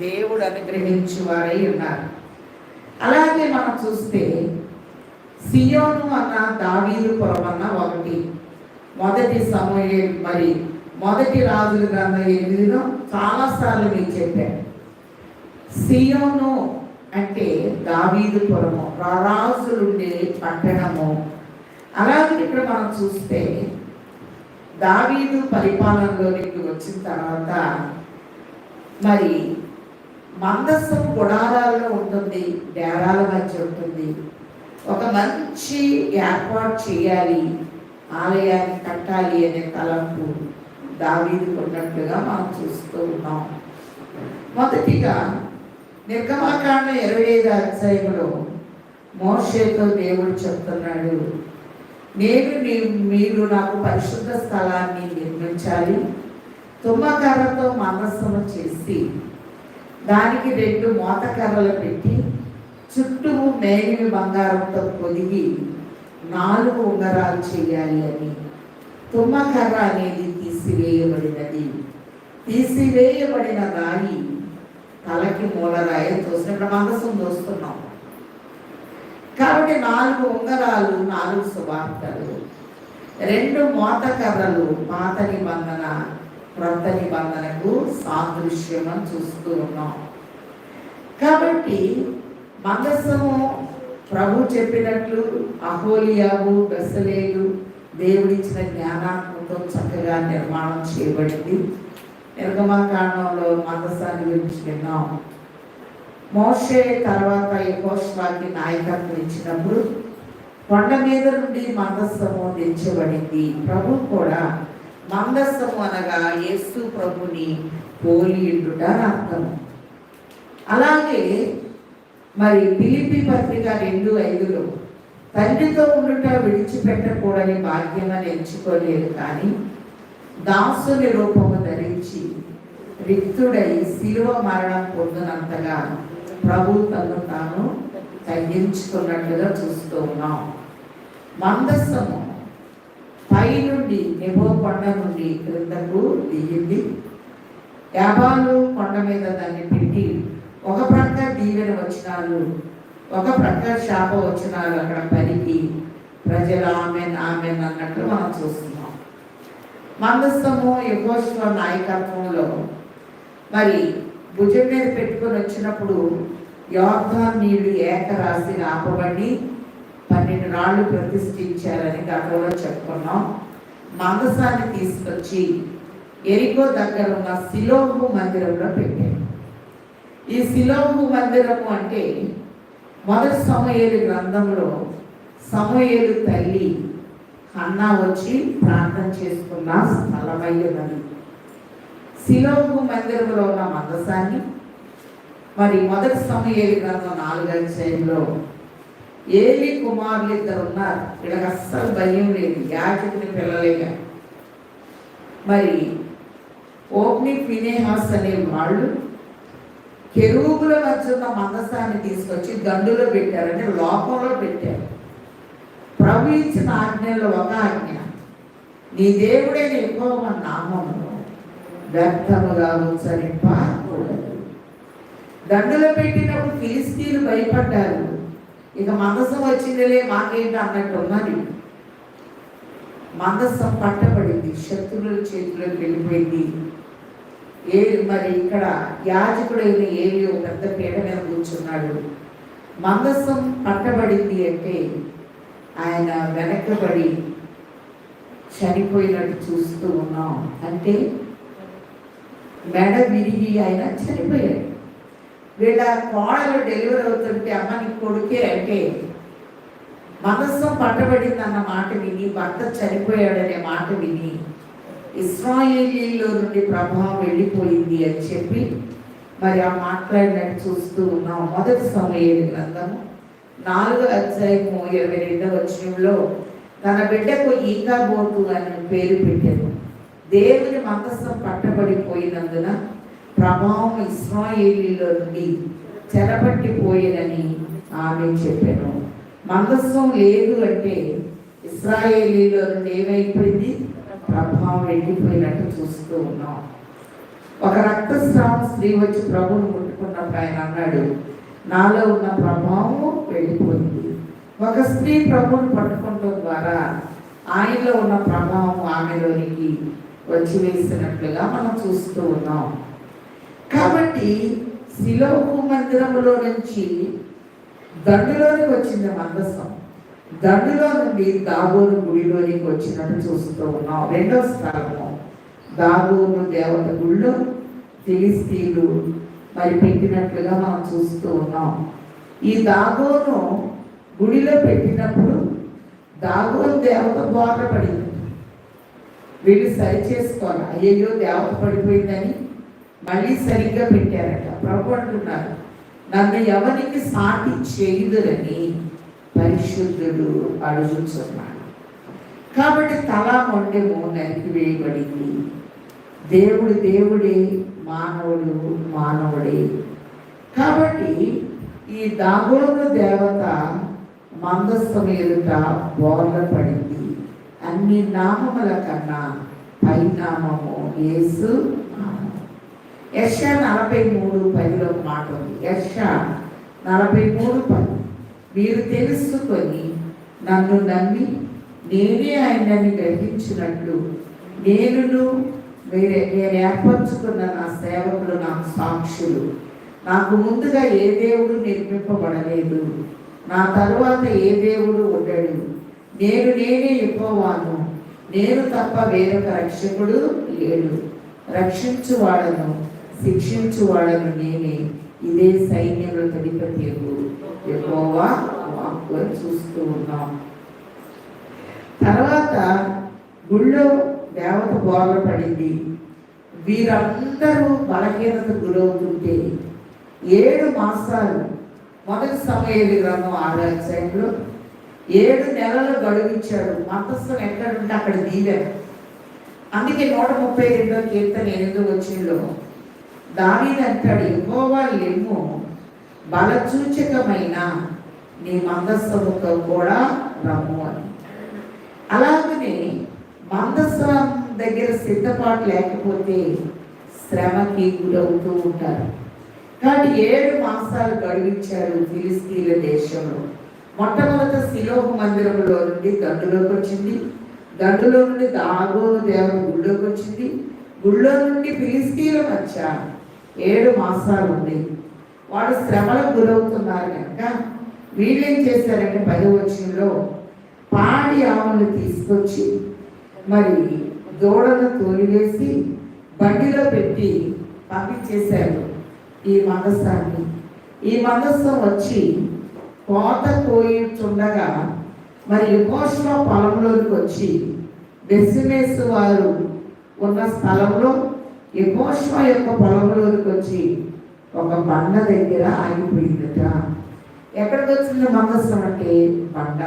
దేవుడు అనుగ్రహించు వారై ఉన్నారు. అలాగే మనం చూస్తే సియోను అన్న దావీదు పురం అన్న ఒకటి, మొదటి సమూయేలు మరి మొదటి రాజుల గ్రంథం 8లో చాలాసార్లు మీకు చెప్పాను. సియోను అంటే దావీదు పురము, రాజులుండే పట్టణము. అలాగే ఇక్కడ మనం చూస్తే దావీదు పరిపాలనలోనికి వచ్చిన తర్వాత మరి మందస్సం గుడారాల్లో ఉంటుంది, డేరాల మధ్య ఉంటుంది. ఒక మంచి ఏర్పాటు చేయాలి, ఆలయాన్ని కట్టాలి అనే తలంపు దావీదుకు ఉన్నట్లుగా మనం చూస్తూ ఉన్నాం. మొదటిగా నిర్గమకాండం 25 అధ్యాయంలో మోషేతో దేవుడు చెప్తున్నాడు, మీరు నాకు పరిశుద్ధ స్థలాన్ని నిర్మించాలి, తుమ్మకర్రతో మందస్సము చేసి దానికి 2 మోతకర్రలు పెట్టి చుట్టూ మేలిమి బంగారంతో పొదిగి 4 ఉంగరాలు చేయాలి అని. తుమ్మకర్ర అనేది తీసివేయబడినది, తీసివేయబడిన రాయి తలకి మూలరాయి చూసినప్పుడు మందసం చూస్తున్నాం కాబట్టి 4 ఉంగరాలు, 4 సువార్తలు, 2 మోతకర్రలు పాత నిబంధన క్రొత్త నిబంధనకు సాదృశ్యం అని చూస్తూ ఉన్నాం. కాబట్టి మందస్సము ప్రభు చెప్పినట్లు అహోలియాబు, బెసలేలు దేవుడిచ్చిన జ్ఞానాత్మతో చక్కగా నిర్మాణం చేయబడింది. నిర్గమకాండంలో మందస్సాన్ని గురించి విన్నాం. మోషే తర్వాత యెహోషువకి నాయకత్వం ఇచ్చినప్పుడు కొండ మీద నుండి మందస్సము దించబడింది. ప్రభు కూడా మందస్సము అనగా యేసు ప్రభుని పోలి ఉండుట అని అర్థం. అలాగే మరి ఫిలిప్పీ పత్రిక 2:5లో తండ్రితో ఉండుట విడిచిపెట్టకూడని భాగ్యమని ఎంచుకోలేదు, కానీ దాసుని రూపము ధరించి రిక్తుడై శిలువ మరణం పొందినంతగా ప్రభు తను తాను తగ్గించుకున్నట్లుగా చూస్తూ ఉన్నాం. మందస్సము పై నుండి నెబో కొండ నుండి క్రిందకు దిగింది. యాబాలు కొండ మీద దాన్ని పెట్టి ఒక ప్రక్క దీవెన వచనాలు, ఒక ప్రక్క శాప వచనాలు అక్కడ పలికి ప్రజలు ఆమెన్ ఆమెన్ అన్నట్లు మనం చూస్తున్నాం. మందస్సము యెహోషువ నాయకత్వంలో మరి భుజం మీద పెట్టుకొని వచ్చినప్పుడు యోర్దాను నీళ్లు ఏకరాశి ఆపబడి 12 రాళ్ళు ప్రతిష్ఠించారని గతంలో చెప్పుకున్నాం. మందసాన్ని తీసుకొచ్చి ఎరికో దగ్గర ఉన్న సిలోహు మందిరంలో పెట్టారు. ఈ సిలోహు మందిరము అంటే మొదటి సమూయేలు గ్రంథంలో సమూయేలు తల్లి హన్నా వచ్చి ప్రార్థన చేసుకున్న స్థలమయ్యున్నది. సిలోహు మందిరంలో ఉన్న మందసాన్ని మరి మొదటి సమూయేలు గ్రంథం 4వ అధ్యాయంలో ఏలీ కుమారులు 2 ఉన్నారు. వీళ్ళకి అస్సలు భయం లేదు, యాజకుని పిల్లలేగా. మరి ఓప్ని ఫినెహాస్ అనే వాళ్ళు కెరూబుల మధ్య ఉన్న మందసాన్ని తీసుకొచ్చి దండులో పెట్టారు, అంటే లోకంలో పెట్టారు. ప్రభు ఇచ్చిన ఆజ్ఞలో ఒక ఆజ్ఞ, నీ దేవుడైన యెహోవా నామమును వ్యర్థముగా ఉచ్చరింపకూడదు. దండులో పెట్టినప్పుడు ఫిలిస్తీన్లు భయపడ్డారు, ఇక మందసం వచ్చిందిలే మాకేంటి అన్నట్టు ఉన్నది. మందసం పట్టబడింది, శత్రువుల చేతిలోకి వెళ్ళిపోయింది. మరి ఇక్కడ యాజకుడైన ఏలి పెద్ద పీట మీద కూర్చున్నాడు. మందసం పట్టబడింది అంటే ఆయన వెనకబడి చనిపోయినట్టు చూస్తూ ఉన్నాం. అంటే మెడ విరిగి ఆయన చనిపోయాడు. వీళ్ళ కోడలు డెలివరీ అవుతుంటే అమ్మ నీ కొడుకే అంటే మందసం పట్టబడింది అన్న మాట విని, భర్త చనిపోయాడనే మాట విని ఇశ్రాయేలీలో నుండి ప్రభావం వెళ్ళిపోయింది అని చెప్పి మరి ఆ మాట్లాడినట్టు చూస్తూ ఉన్నాం. మొదటి సమూయేలు గ్రంథము 4వ అధ్యాయము 22వ వచనంలో తన బిడ్డకు ఈకాబోతు అని పేరు పెట్టారు. దేవుని మందసం పట్టబడిపోయినందున ప్రభావం ఇశ్రాయేలీలో నుండి చెరపట్టిపోయేదని ఆమె చెప్పాను. మందసం లేదు అంటే ఇశ్రాయేలీలో నుండి ఏమైపోయింది, ప్రభావం వెళ్ళిపోయినట్టు చూస్తూ ఉన్నాం. ఒక రక్తస్రావం స్త్రీ వచ్చి ప్రభువును ముట్టుకున్నప్పుడు ఆయన అన్నాడు, నాలో ఉన్న ప్రభావం వెళ్ళిపోయింది. ఒక స్త్రీ ప్రభువును పట్టుకోవడం ద్వారా ఆయనలో ఉన్న ప్రభావం ఆమెలోనికి వచ్చి వేసినట్లుగా మనం చూస్తూ ఉన్నాం. కాబట్టి సిలోహు మందిరంలో నుంచి దండులోనికి వచ్చింది మందసం. దండులో నుండి దాగోను గుడిలోనికి వచ్చినట్టు చూస్తూ ఉన్నాం. రెండవ స్థలము దాగోను దేవత గుడిలో ఫిలిష్తీయులు మరి పెట్టినట్లుగా మనం చూస్తూ ఉన్నాం. ఈ దాగోను గుడిలో పెట్టినప్పుడు దాగోను దేవత బోర్లపడింది. వీళ్ళు సరి చేసుకోవాలి, అయ్యో దేవత పడిపోయిందని మళ్ళీ సరిగ్గా పెట్టారట. ప్రభు అంటున్నారు, నన్ను ఎవరికి సాటి చేయుదురని పరిశుద్ధుడు అడుగుతున్నాడు. కాబట్టి తల మొండెము నరికి వేయబడింది. దేవుడు దేవుడే, మానవుడు మానవుడే. కాబట్టి ఈ దాగోను దేవత మందస్థం ఎదుట బోర్ల పడింది. అన్ని నామముల కన్నా పైనామము యేసు నామము. యెషయా 43:10 మాట ఉంది. యెషయా 43:10, మీరు తెలుసుకొని నన్ను నమ్మి నేనే ఆయనని గ్రహించినట్లు నేను ఏర్పరచుకున్న నా సేవకులు నాకు సాక్షులు. నాకు ముందుగా ఏ దేవుడు నిర్మింపబడలేదు, నా తరువాత ఏ దేవుడు ఉండడు. నేనే యెహోవాను, నేను తప్ప వేరొక రక్షకుడు లేడు. రక్షించువాడను శిక్షించువాడను నేనే, ఇదే సైన్యములకు అధిపతి యెహోవా వాక్కు చూస్తూ ఉన్నాం. తర్వాత గుళ్ళో దేవత బోర్ల పడింది. వీరందరూ బలహీనత గురవుతుంటే 7 మాసాలు, మొదటి సమూయేలు గ్రంథం 6వ అధ్యాయంలో 7 నెలలు గడువిచ్చాడు. మందస్థం ఎక్కడుంటే అక్కడ దీవెన. అందుకే 132వ కీర్తన 8వ వచనంలో దావీదు అంటాడు, యెహోవా లెమ్ము, బలసూచకమైన నీ మందస్థముతో కూడా రమ్ము అని. అలాగనే మందస్థం దగ్గర సిద్ధపాటు లేకపోతే శ్రమకి గురవుతూ ఉంటారు. కాబట్టి 7 మాసాలు గడువిచ్చారు ఫిలిష్తీయుల దేశంలో. మొట్టమొదట శిలోహు మందిరంలో నుండి దండులోకి వచ్చింది. దండులో నుండి దాగోను దేవత గుళ్ళోకి వచ్చింది. గుళ్ళో నుండి ఫిలిష్తీయుల మధ్య 7 మాసాలు ఉంది. వాళ్ళు శ్రమలకు గురవుతున్నారు కనుక వీళ్ళేం చేశారంటే 10వ వచనంలో పాడి ఆవులను తీసుకొచ్చి మరి దూడను తోలివేసి బండిలో పెట్టి పంపించేశారు ఈ మందస్థాన్ని. ఈ మందస్థం వచ్చి కోత కోయుచుండగా మరి యెహోషువ పొలంలోకి వచ్చి బెత్షెమెషు వారు ఉన్న స్థలంలో యెహోషువ యొక్క పొలంలోకి వచ్చి ఒక బండ దగ్గర ఆగిపోయిందట. ఎక్కడికి వచ్చింది మందస్థం అంటే బండ.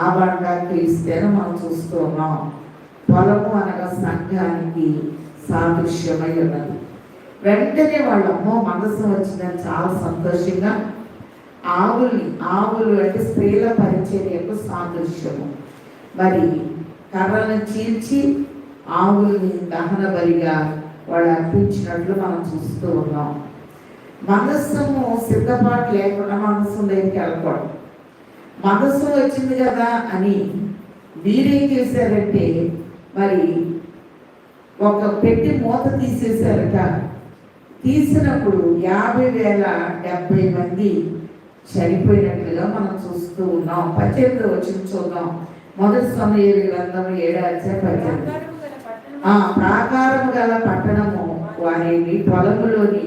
ఆ బండ క్రీస్తుని మనం చూస్తూ ఉన్నాం. పొలము అనగా సంఘానికి సాదృశ్యమై ఉన్నది. వెంటనే వాళ్ళమ్మో మందస్థం వచ్చిందని చాలా సంతోషంగా ఆవులు అంటే స్త్రీల పరిచర్యకు సాదృశ్యము. మరి కర్రలను చీల్చి ఆవుల్ని దహన బలిగా వాళ్ళు అర్పించినట్లు మనం చూస్తూ ఉన్నాం. మందస్థము సిద్ధపాటు లేకుండా మందస్థం దగ్గరికి వెళ్ళకూడదు. మందస్థం వచ్చింది కదా అని వీరేం చేశారంటే మరి ఒక పెట్టి మూత తీసేశారట. తీసినప్పుడు 50,070 మంది చనిపోయినట్లుగా మనం చూస్తూ ఉన్నాం. 18వ వచనం చూద్దాం. మొదటి సమూయేలు గ్రంథం 7వ అధ్యాయం 18. ప్రాకారము గల పట్టణము వారేమి, పొలములోని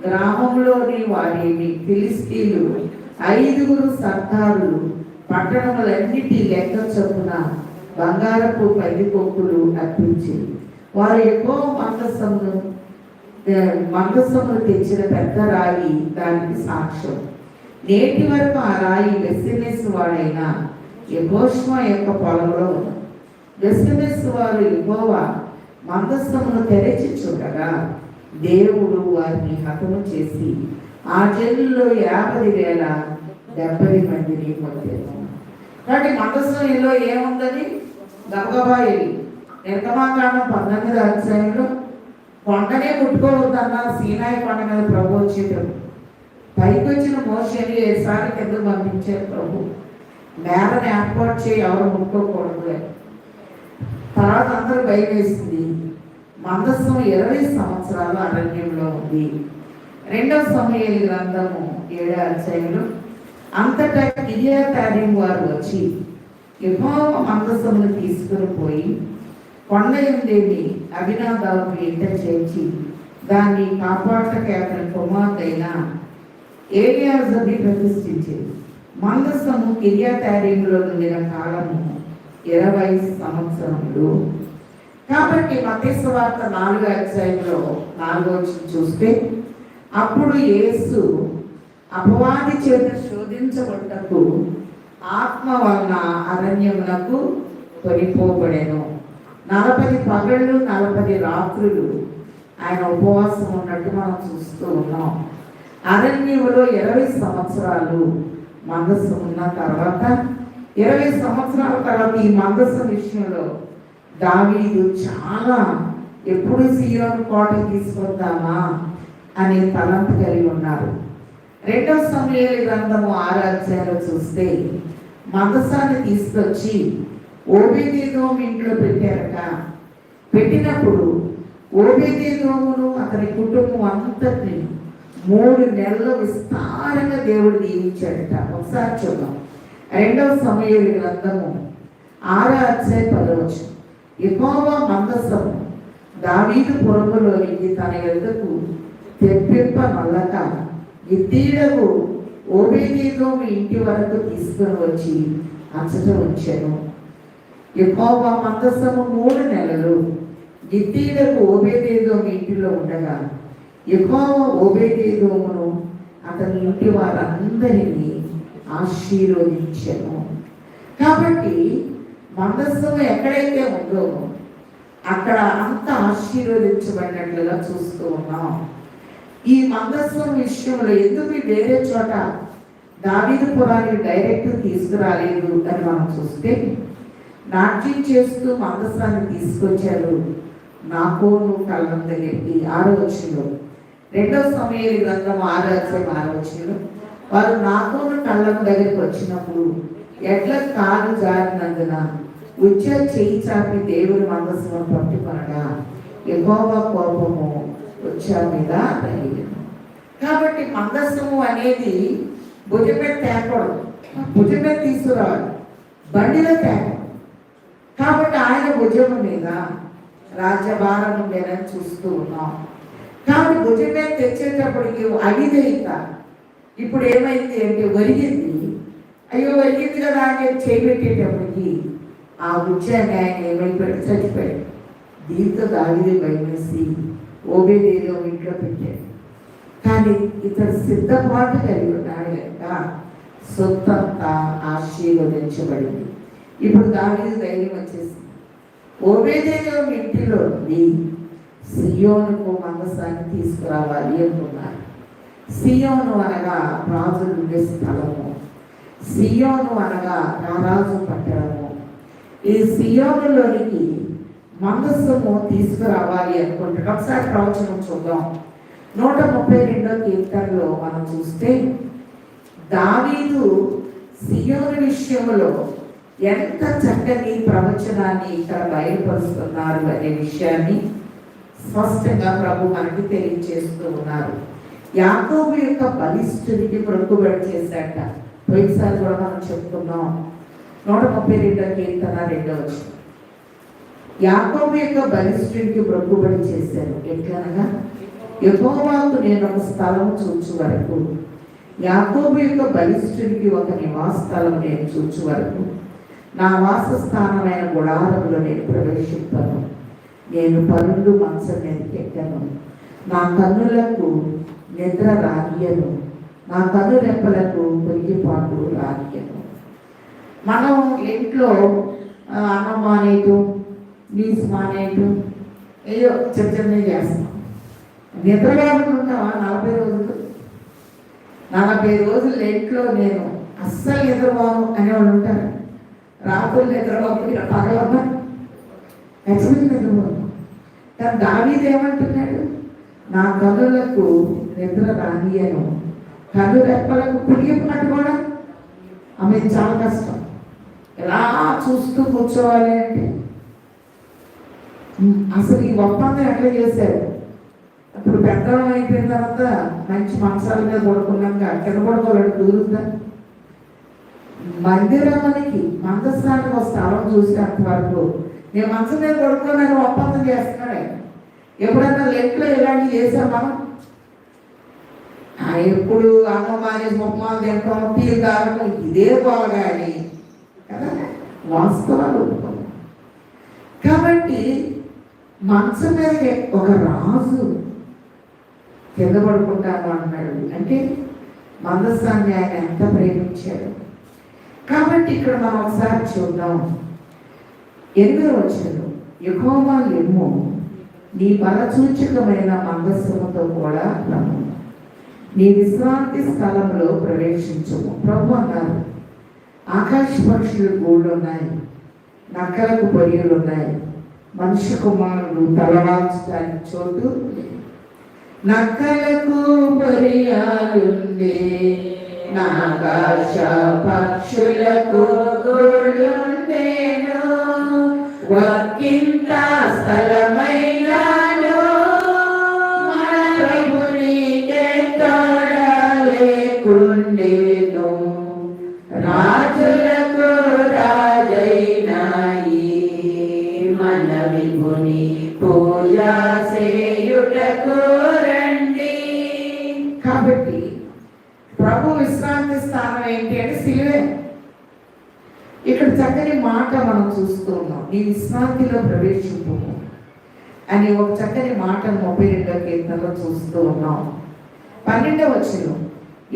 గ్రామంలోని వారేమి, ఫిలిష్తీయులు 5 సర్దారులు పట్టణములన్నిటి లెక్క చొప్పున బంగారపు పందికొక్కులు అర్పించి వారు ఎక్కువ మందసమును తెచ్చిన పెద్ద రాయి దానికి సాక్ష్యం. నేటి వరకు ఆ రాయి బెత్షెమెషు వాడైన యెహోషువ యొక్క పొలంలో ఉంది. బెత్షెమెషు వారు యెహోవా మందసమును తెరచి చూడగా దేవుడు వారిని హతము చేసి ఆ జనుల్లో 50,070 మందిని పొందారు. కాబట్టి మందసంలో ఏముందని గబగబా వెళ్ళి నిర్గమాకాండం 19వ అధ్యాయంలో కొండనే ముట్టుకోవద్దన్న సీనాయి కొండ మీద ప్రభు వచ్చేటప్పుడు పైకి వచ్చిన మోషేని 7 సార్లు కిందకు పంపించారు ప్రభు. మేడను ఏర్పాటు చేయి, ఎవరు ముట్టుకోకూడదు అని. తర్వాత అందరూ భయం వేసింది. మందసం 20 సంవత్సరాలు అరణ్యంలో ఉంది. 2వ సమూయేలు గ్రంథము 7వ అధ్యాయంలో అంతటా కిర్యతారీం వారు వచ్చి యెహోవా మందసమును తీసుకుని పోయి కొండ యందేని అబీనాదాబు ఇంట చేర్చి దాన్ని కాపాడటకు అతని కుమార్తెైన ఎలియాజరుని ప్రతిష్ఠించింది. మందసము కిర్యతారీములో నుండిన కాలము 20 సంవత్సరములు. కాబట్టి మత్తయి సువార్త 4వ అధ్యాయంలో 4వ వచనం చూస్తే, అప్పుడు యేసు అపవాది చేత శోధించబడ్డకు ఆత్మ వలన అరణ్యమునకు కొనిపోబడెను. 40 పగళ్ళు 40 రాత్రులు ఆయన ఉపవాసం ఉన్నట్టు మనం చూస్తూ ఉన్నాం. అరణ్యములో 20 సంవత్సరాలు మందసం ఉన్న తర్వాత 20 సంవత్సరాల తర్వాత ఈ మందసం విషయంలో దావీదు చాలా ఎప్పుడు సీయోను కోట తీసుకొద్దామా అనే తలంపు కలిగి ఉన్నారు. 2వ సమూయేలు గ్రంథము 6వ అధ్యాయంలో చూస్తే మందసాన్ని తీసుకొచ్చి ఓబేదెదోము ఇంట్లో పెట్టారట. పెట్టినప్పుడు ఓబేదెదోమును అతని కుటుంబం అంతటిని 3 నెలలు విస్తారంగా దేవుడు దీవించాడట. ఒకసారి చూద్దాం. 2వ సమూయేలు గ్రంథము 6వ అధ్యాయం 10వ వచనం. యెహోవా మందసము దావీదు పురములోనికి తన యొద్దకు తెప్పింప నల్లక గిత్తీయుడగు ఓబేదెదోము ఇంటి వరకు తీసుకుని వచ్చి అచ్చట ఉంచెను. యెహోవా మందసము 3 నెలలు గిత్తీయుడగు ఓబేదెదోము ఇంటిలో ఉండగా యెహోవా ఓబేదెదోమును అతని ఇంటి వారందరినీ ఆశీర్వదించెను. కాబట్టి మందస్సము ఎక్కడైతే ఉందో అక్కడ అంత ఆశీర్వదించబడినట్లుగా చూస్తూ ఉన్నాం. ఈ మందస్సం విషయంలో ఎందుకు వేరే చోట దావీదు పురాన్ని డైరెక్ట్ తీసుకురాలేదు అని మనం చూస్తే, నాట్యం చేస్తూ మందస్సాన్ని తీసుకొచ్చారు నాకోను కళ్ళం దగ్గరికి. 6వ వచనంలో 2వ సమూయేలు గ్రంథం 6వ అధ్యాయం 6వ వచనంలో వారు నాకోను కళ్ళం దగ్గరికి వచ్చినప్పుడు ఎడ్ల కాలు జారినందున ఉచ్చ చేయి చాపి దేవుని మందస్సును పట్టుకొనగా యెహోవా కోపము ఉచ్చ మీద రగిలిను. కాబట్టి మందస్సము అనేది భుజం మీద తేకూడదు, భుజం మీద తీసుకురావాలి, బండిలో తేకూడదు. కాబట్టి ఆయన భుజం మీద రాజ్యభారం ఉండేదని చూస్తూ ఉన్నాం. కాబట్టి భుజం మీద తెచ్చేటప్పటికి అవిధేయత ఇప్పుడు ఏమైంది అంటే ఒరిగింది. అయ్యో ఒరిగింది కదా అని చేయబెట్టేటప్పటికి ఆ ఉచ్చాన్ని ఆయన ఏమైపోయాడు, చచ్చిపోయాడు. దీంతో దావీదు భయమేసి ఓబేదెదోము ఇంట్లో పెట్టాడు. కానీ ఇతడు సిద్ధపాటు కలిగి ఉన్నాడు కనుక సొత్తంతా ఆశీర్వదించబడింది. ఇప్పుడు దావీదు ధైర్యం వచ్చేసింది. ఓబేదెదోము ఇంటిలో నుండి సియోనుకు మందసాన్ని తీసుకురావాలి అనుకున్నారు. సియోను అనగా రాజులు ఉండే స్థలము, సియోను అనగా రారాజు పట్టణము. ఈ సియోనులోనికి మందస్సము తీసుకురావాలి అనుకుంటున్నాం. ఒకసారి ప్రవచనం చూద్దాం. 132వ కీర్తనలో మనం చూస్తే దావీదు సియోను విషయంలో ఎంత చక్కని ప్రవచనాన్ని ఇక్కడ బయలుపరుస్తున్నారు అనే విషయాన్ని స్పష్టంగా ప్రభు మనకి తెలియజేస్తూ ఉన్నారు. యాకోబు యొక్క బలిష్ఠుడికి మొక్కుబడి చేశాట. పోయినసారి కూడా మనం చెప్పుకున్నాం. 132వ కీర్తన 2వ వచనం. యాకోబు యొక్క బలిష్ఠుడికి మొక్కుబడి చేశారు. ఎట్లనగా యెహోవాకు నేను ఒక స్థలం చూచు వరకు, యాకోబు యొక్క బలిష్ఠుడికి ఒక నివాస స్థలం నేను చూచు వరకు నా వాసస్థానమైన గుడారములో నేను ప్రవేశింపను. నేను పరులు మంచం మీదకి ఎక్కను. నా కన్నులకు నిద్ర రానియను, నా కన్నురెప్పలకు పొరిగిపాటు రానియను. మనం ఇంట్లో అన్నం మానేయటం, నీసు మానేయటం, ఏదో చిన్న చిన్నవి చేస్తాం. నిద్ర లేకుండా ఉంటావా 40 రోజులు? 40 రోజులు ఇంట్లో నేను అస్సలు నిద్రపోను అనేవాళ్ళు ఉంటారు. రాత్రులు నిద్రపోకుండా పగలన్నా ఖచ్చితంగా నిద్రపోను. కానీ దావీదు ఏమంటున్నాడు? నా కన్నులకు నిద్ర రానియను, కన్ను రెప్పలకు పులిగినట్టు కూడా ఆమె చాలా కష్టం. ఎలా చూస్తూ కూర్చోవాలి అంటే అసలు ఈ ఒప్పందం ఎట్లా చేశారు? ఇప్పుడు పెద్దలం అయిపోయిన తర్వాత మంచి మంచాల మీద పడుకున్నాక కింద పడుకోవాలంటే కుదురుద్దా? మందిరానికి మందస్థానికి ఒక స్థలం చూసేంత వరకు నేను మంచం మీద పడుకోనని ఒప్పందం చేస్తున్నాడు ఆయన. ఎప్పుడన్నా లెక్కలో ఇలాంటివి చేసాం మనం? ఎప్పుడు అన్నమాని ఉప్మాలు తింటాం, టీలు తాగటం, ఇదే పోగాని కదా వాస్తవాలు. కాబట్టి మంచం మీద ఒక రాజు కింద పడుకుంటాను అన్నాడు అంటే మందస్థాన్ని ఆయన ఎంత ప్రేమించాడు. కాబట్టి ఇక్కడ మనం ఒకసారి చూద్దాం. 8వ వచనం, యెహోవా లెమ్ము, నీ బలసూచకమైన మందస్సముతో కూడా రమ్ము, నీ విశ్రాంతి స్థలంలో ప్రవేశించము. ప్రభు అన్నారు, ఆకాశ పక్షులు గూళ్ళు ఉన్నాయి, నక్కలకు పొయ్యలు ఉన్నాయి, మనుష్య కుమారుడు తలవాల్చడానికి చోటు. నక్కలకు పొయ్యాలుండే, ఆకాశ పక్షులకు గూళ్ళుండేను, ఒక్కింత స్థలమైనాను, మన ప్రభునికే తోడ లేకుండేను, రాజులకు రాజైనాయి, మన విభుని పూజ చేయుటకు రండి. కాబట్టి ప్రభు విశ్రాంతి స్థానం ఏంటి అంటే సిలువే. ఇక్కడ చక్కని మాట మనం చూస్తూ ఉన్నాం, నీ విశ్రాంతిలో ప్రవేశింపు అని ఒక చక్కని మాట 32వ కీర్తనలో చూస్తూ ఉన్నాం. 12వ వచనం,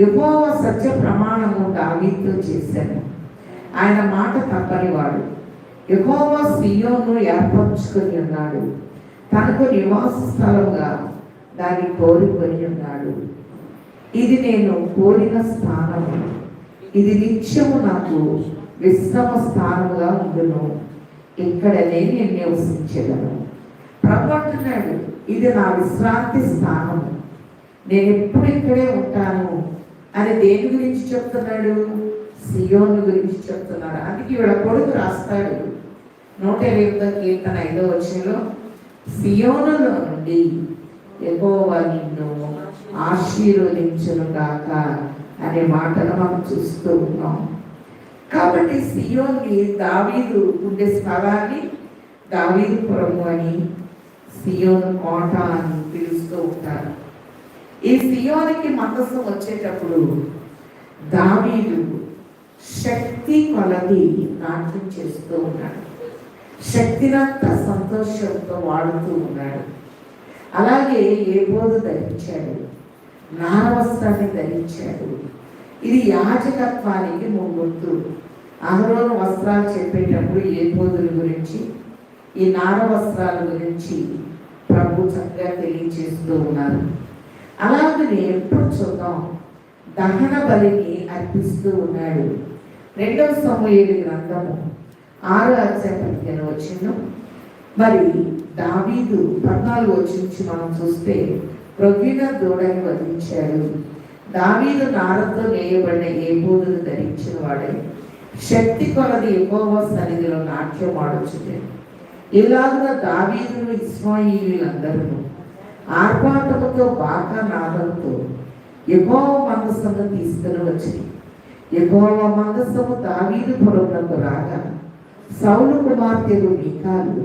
యెహోవా సత్య ప్రమాణము దావీదుతో చేశాను, ఆయన మాట తప్పని వాడు. యెహోవా సీయోను ఏర్పరచుకొని ఉన్నాడు, తనకు నివాస స్థలంగా దాన్ని కోరుకొని ఉన్నాడు. ఇది నేను కోరిన స్థానము, ఇది నిత్యము నాకు విశ్రమ స్థానముగా ఉండును, ఇక్కడనే నేను నివసించగలను. ప్రభు అంటున్నాడు, ఇది నా విశ్రాంతి స్థానము, నేను ఎప్పుడు ఇక్కడే ఉంటాను అని దేని గురించి చెప్తున్నాడు? సియోను గురించి చెప్తున్నాడు. అందుకే ఈవిడ కొడుకు రాస్తాడు 108వ కీర్తన 5వ వచనంలో, సియోనులో నుండి యెహోవా నిన్ను ఆశీర్వదించును గాక అనే మాటను మనం చూస్తూ ఉన్నాం. కాబట్టి సియోన్ని దావీదు ఉండే స్థలాన్ని దావీదుపురము అని, సియోను కోట అని పిలుస్తూ ఉంటారు. ఈ సియోనికి మందసం వచ్చేటప్పుడు దావీదు శక్తి కొలది నాట్యం చేస్తూ ఉన్నాడు, శక్తినంతా సంతోషంతో వాడుతూ ఉన్నాడు. అలాగే ఏబోదు ధరించాడు, నారవస్త్రాన్ని ధరించాడు. ఇది యాజకత్వానికి ముందు. అహరోను వస్త్రాలు చెప్పేటప్పుడు ఏబోదుల గురించి, ఈ నార వస్త్రాల గురించి ప్రభు చక్కగా తెలియజేస్తూ ఉన్నారు. అలాగనే ఎప్పుడు చూద్దాం, దహన బలిని అర్పిస్తూ ఉన్నాడు. 2వ సమూయేలు గ్రంథము 6వ అధ్యాయం 15వ వచనం. మరి దావీదు 14వ వచనం నుంచి మనం చూస్తే, ప్రొవ్విన దూడని వధించాడు. దావీదు నారతో నేయబడిన ఏబోదును ధరించిన వాడే శక్తి కొలది యెహోవా సన్నిధిలో నాట్యం ఆడుచుండే. ఇలాగున దావీదును ఇశ్రాయేలీయులందరూ ఆర్భాటముతో బాకా నాదంతో యెహోవా మందసము తీసుకుని వచ్చింది. యెహోవా మందసము దావీదు పురమునకు రాగా సౌలు కుమార్తెలు మీకాలు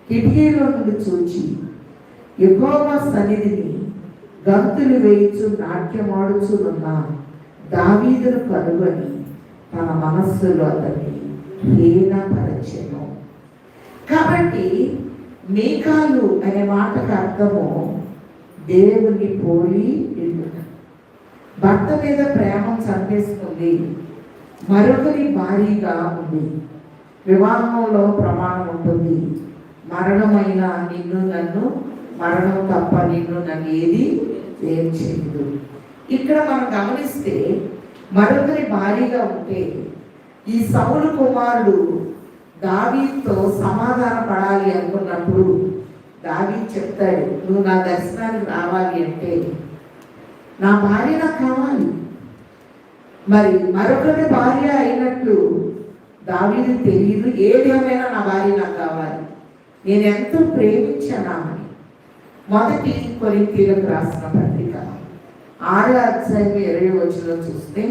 కిటికీలో నుండి చూచి యెహోవా సన్నిధిని గంతులు వేయించు నాట్యమాడుచునున్న దావీదును కనుగొని తన మనస్సులో అతన్ని హీనపరచెను. కాబట్టి మీకాలు అనే మాటకు అర్థము దేవుని పోలి ఉండుట. భర్త మీద ప్రేమను చంపేసుకుంది, మరొకరి భారీగా ఉంది. వివాహంలో ప్రమాణం ఉంటుంది, మరణమైన నిన్ను నన్ను, మరణం తప్ప నిన్ను నన్ను ఏది ఏం చేయదు. ఇక్కడ మనం గమనిస్తే మరొకరి భారీగా ఉంటే ఈ సౌలు కుమారుడు దావీదుతో సమాధాన పడాలి అనుకున్నప్పుడు దావీదు చెప్తాడు, నువ్వు నా దర్శనానికి రావాలి అంటే నా భార్య నాకు కావాలి. మరి మరొకరి భార్య అయినట్లు దావీదు తెలియదు, ఏదేమైనా నా భార్య నాకు కావాలి, నేను ఎంతో ప్రేమించానని. 1 కొరింథీయులకు రాసిన పత్రిక 6వ అధ్యాయం 20వ వచనంలో చూస్తే,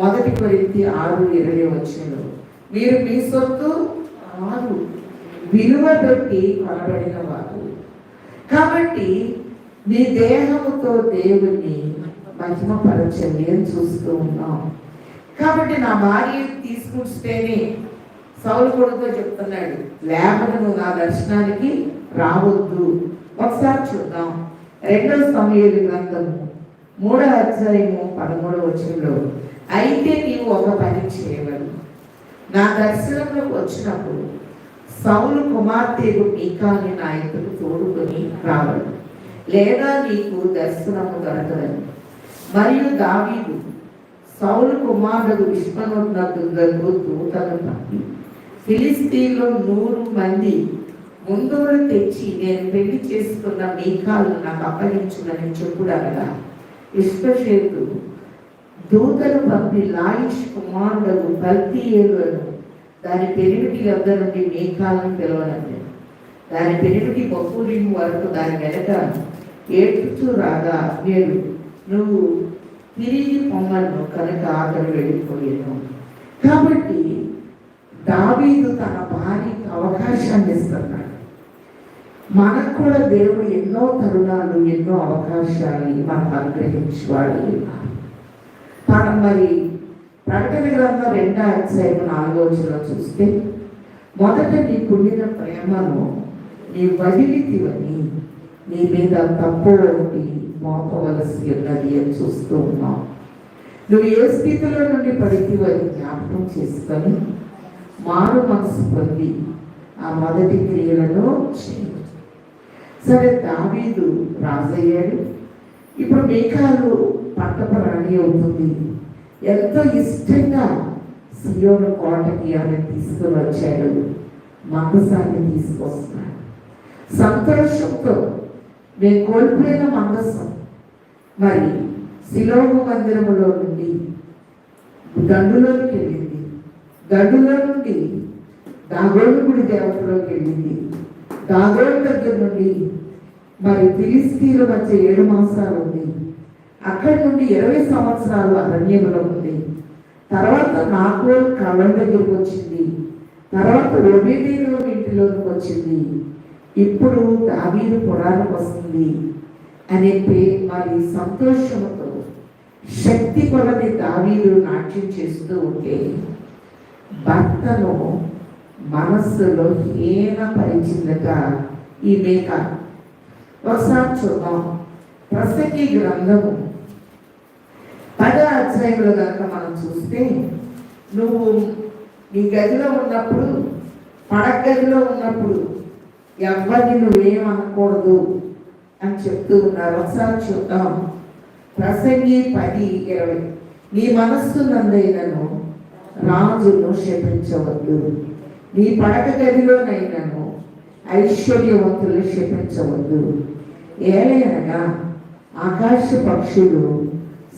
మొదటి కొరింథీ 6:20 మీరు మీ సొత్తు కాదు, విలువ పెట్టి కొనబడిన వారు. కాబట్టి నీ దేహముతో దేవుణ్ణి మహిమపరచండి అని చూస్తూ ఉన్నాం. కాబట్టి నా భార్య తీసుకుంటేనే సౌలు కొడుకుతో చెప్తున్నాడు, లేకపోతే నువ్వు నా దర్శనానికి రావద్దు. ఒకసారి చూద్దాం 2 సమూయేలు గ్రంథము 3:13 అయితే నీవు ఒక పని చేయగలవు, నా దర్శనంలోకి వచ్చినప్పుడు సౌలు కుమార్తెకు మీకాని నాయకుడు తోడుకొని రావడు, లేదా నీకు దర్శనము దొరకదని. మరియు దావీదు సౌలు కుమారుడు విష్ణునకు దూతను పంపి ఫిలిస్తీన్లో 100 మంది ముందులు తెచ్చి నేను పెళ్లి చేసుకున్న మీకాలు నాకు అప్పగించునని చెప్పుడనగా ఇష్పషేతు దూతను పంపి లాయిష్ కుమారుడు పల్తీయేలును దాని పెనిమిటి వద్ద నుండి మీకాలను పిలవనండి. దాని పెనిమిటి బహూరీము వరకు దాని వెనక ఏడ్చుతూ రాగా నేను నువ్వు తిరిగి పొమ్మను కనుక అతను వెళ్ళిపోయాను. కాబట్టి దావీదు తన భార్యకి అవకాశాన్ని ఇస్తున్నాడు. మనకు కూడా దేవుడు ఎన్నో తరుణాలు, ఎన్నో అవకాశాలు మనకు అనుగ్రహించేవాడు. మరి ప్రకటన గ్రంథం 2:4 చూస్తే మొదట నీ పుణ్యన ప్రేమను నీ వదిలితివని నీ మీద తప్పు ఒకటి మోపవలసి ఉన్నది అని చూస్తూ ఉన్నాం. నువ్వు ఏ స్థితిలో నుండి పడితివని జ్ఞాపకం చేసుకొని మారు మనసు పొంది ఆ మొదటి క్రియలను చేయి. సరే, దావీదు రాజయ్యాడు. ఇప్పుడు మీకాలు పట్టపరాణి అవుతుంది. ఎంతో ఇష్టంగా సియోను కోటకి ఆమె తీసుకుని వచ్చాడు. మందసాన్ని తీసుకొస్తున్నాడు. సంతోషంతో మేము కోల్పోయిన మందసం మరి శిలోహు మందిరములో నుండి గండులోకి వెళ్ళింది. గండులో నుండి దాగోను గుడి దేవతలోకి వెళ్ళింది. దాగోను దగ్గర నుండి మరి ఫిలిస్తీన్ల మధ్య 7 మాసాలు ఉంది. అక్కడి నుండి 20 సంవత్సరాలు అరణ్యంలో ఉంది. తర్వాత నాకు కళ్ళ దగ్గరికి వచ్చింది. తర్వాత ఒబేదీయుల ఇంటిలోకి వచ్చింది. ఇప్పుడు దావీదు పురాణకు వస్తుంది అనే మరి సంతోషంతో శక్తి కొలది దావీదు నాట్యం చేస్తూ ఉంటే భర్తను మనస్సులో హీనపరిచిందగా ఈ మేక. ఒకసారి చూద్దాం ప్రసంగి గ్రంథము 10వ అధ్యాయంలో కనుక మనం చూస్తే, నువ్వు నీ గదిలో ఉన్నప్పుడు, పడక గదిలో ఉన్నప్పుడు ఎవరిని నువ్వేమనకూడదు అని చెప్తూ ఉన్నారు. ఒకసారి చూద్దాం ప్రసంగి 10:20 నీ మనస్సు నందైనను రాజును శపించవద్దు, నీ పడక గదిలోనైనను ఐశ్వర్యవంతులు శపించవద్దు. ఏలైనగా ఆకాశ పక్షులు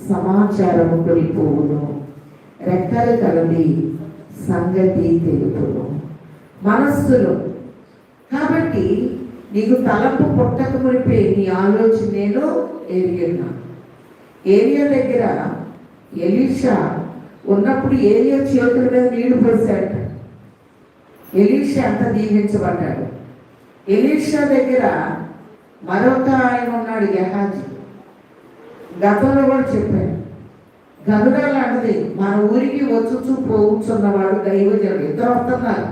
సమాచారము కొనిపోవును, రెక్కలు కలది సంగతి తెలుపును. మనస్సులో కాబట్టి నీకు తలంపు పుట్టక మునిపే నీ ఆలోచన నేను ఎరిగినా. ఏలియా దగ్గర ఎలీషా ఉన్నప్పుడు ఏలియా చేతుల మీద నీళ్లు పోసాడు. ఎలీషా అంత దీవించబడ్డాడు. ఎలీషా దగ్గర మరొక ఆయన ఉన్నాడు, గెహాజీ. గతంలో కూడా చెప్పాను, గనుడ లాంటిది మన ఊరికి వచ్చుచూ పోవచ్చున్నవాడు దైవజనుడు. ఇద్దరు వస్తున్నారు.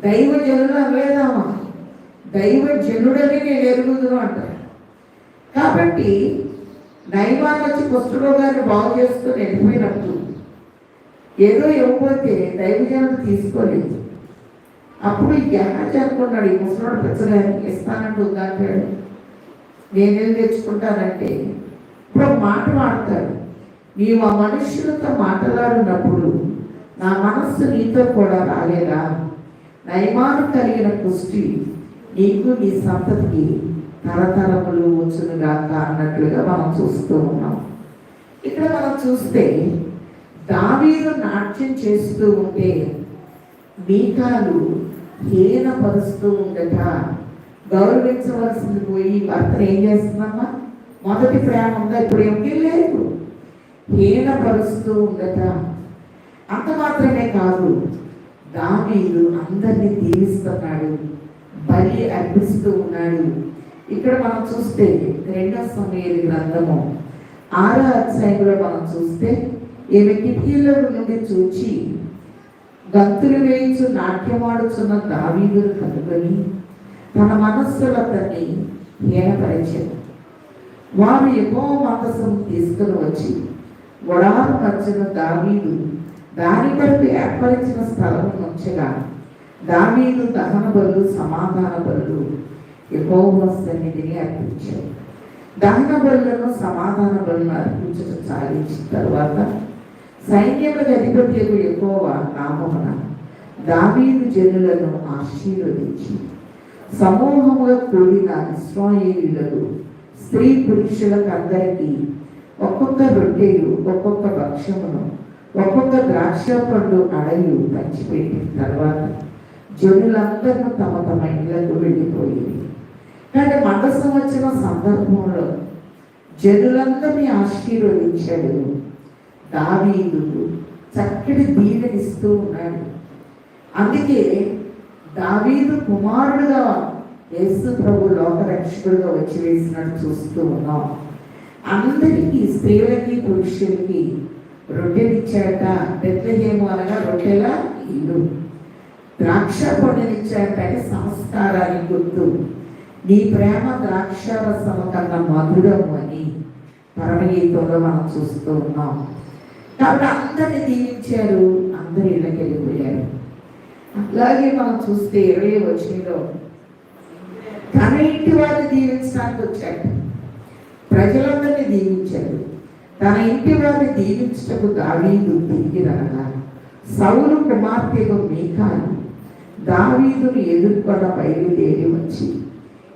దైవజనుడు అనలేదామా, దైవజనుడని నేను ఎరుగుదును అంటారు. కాబట్టి నైమాన్ వచ్చి కుష్ఠరోగాన్ని బాగు చేసుకొని వెళ్ళిపోయినప్పుడు ఏదో ఇవ్వకపోతే దైవజనుడు తీసుకోలేదు. అప్పుడు ఈ గెహాజీ అనుకున్నాడు, ఈ ముసలోడు పెచ్చగాని ఇస్తానంటూ ఉందంటాడు, నేనేం తెచ్చుకుంటానంటే ఇప్పుడు మాట మాడతాడు. నీవు ఆ మనుషులతో మాట్లాడినప్పుడు నా మనస్సు నీతో కూడా రాలేదా? నయమాను కలిగిన పుష్టి నీకు నీ సంతతికి తరతరములు వచ్చునుగాక అన్నట్లుగా మనం చూస్తూ ఉన్నాం. ఇక్కడ మనం చూస్తే దావీదు నాట్యం చేస్తూ ఉంటే మీకాలు హీనపరుస్తూ ఉండట. గౌరవించవలసింది పోయి భర్తను ఏం చేస్తుందమ్మా? మొదటి ప్రేమ ఉందా? ఇప్పుడు ఏమీ లేదు. హీనపరుస్తూ ఉండట. అంత మాత్రమే కాదు, దావీదు అందరినీ దీవిస్తున్నాడు, బలి అర్పిస్తూ ఉన్నాడు. ఇక్కడ మనం చూస్తే 2 సమూయేలు గ్రంథము 6వ అధ్యాయంలో మనం చూస్తే, ఈమె కిటికీల నుండి చూచి గంతులు వేయించు నాట్యమాడుచున్న దావీదును కనుగొని తన మనస్సులో అతన్ని హీనపరిచారు. వారు యెహోవా మందసం తీసుకుని వచ్చి గుడారం మధ్యన దావీదు దాని కొరకు ఏర్పరిచిన స్థలం ఉంచగా, దావీదు దహన బలులు సమాధాన బలులు యెహోవా సన్నిధిని అర్పించాడు. దహన బలులను సమాధాన బలులను అర్పించడం సాగించిన తరువాత సైన్యములకు అధిపతి యెహోవా నామమున దావీదు జనులను ఆశీర్వదించి సమూహముగా కూడిన ఇశ్రాయేలీయులకు స్త్రీ పురుషులకు అందరికీ ఒక్కొక్క రొట్టెలు, ఒక్కొక్క భక్ష్యమును, ఒక్కొక్క ద్రాక్ష పండు అడలు పంచిపెట్టిన తర్వాత జనులందరూ తమ తమ ఇళ్లకు వెళ్ళిపోయింది. కానీ మండ సంవత్సరం సందర్భంలో జనులందరినీ ఆశీర్వదించాడు. దావీదు చక్కటి దీవెనిస్తూ ఉన్నాడు. అందుకే దావీదు కుమారుడుగా యేసు ప్రభు లోకరక్షకుడుగా వచ్చి వేసినట్టు చూస్తూ ఉన్నాం. అందరికీ, స్త్రీలకి పురుషులకి రొట్టెలు ఇచ్చాట. బెత్లెహేము అనగా రొట్టెల ఇల్లు. ద్రాక్ష పండునిచ్చాట, సంస్కారానికి గుర్తు. నీ ప్రేమ ద్రాక్షారసము కన్నా మధురము అని పరమగీతంలో మనం చూస్తూ ఉన్నాం. కాబట్టి అందరిని దీవించారు, అందరి ఇళ్ళకి వెళ్ళిపోయారు. అలాగే మనం చూస్తే 20వ వచనంలో తన ఇంటి వారిని దీవించడానికి వచ్చాడు. ప్రజలందరినీ దీవించాడు. తన ఇంటి వారిని దీవించటకు దావీదు తిరిగి రాగా సౌలు కుమార్తెకు మీకాలు దావీదును ఎదుర్కొన్న బయలుదేరి వచ్చి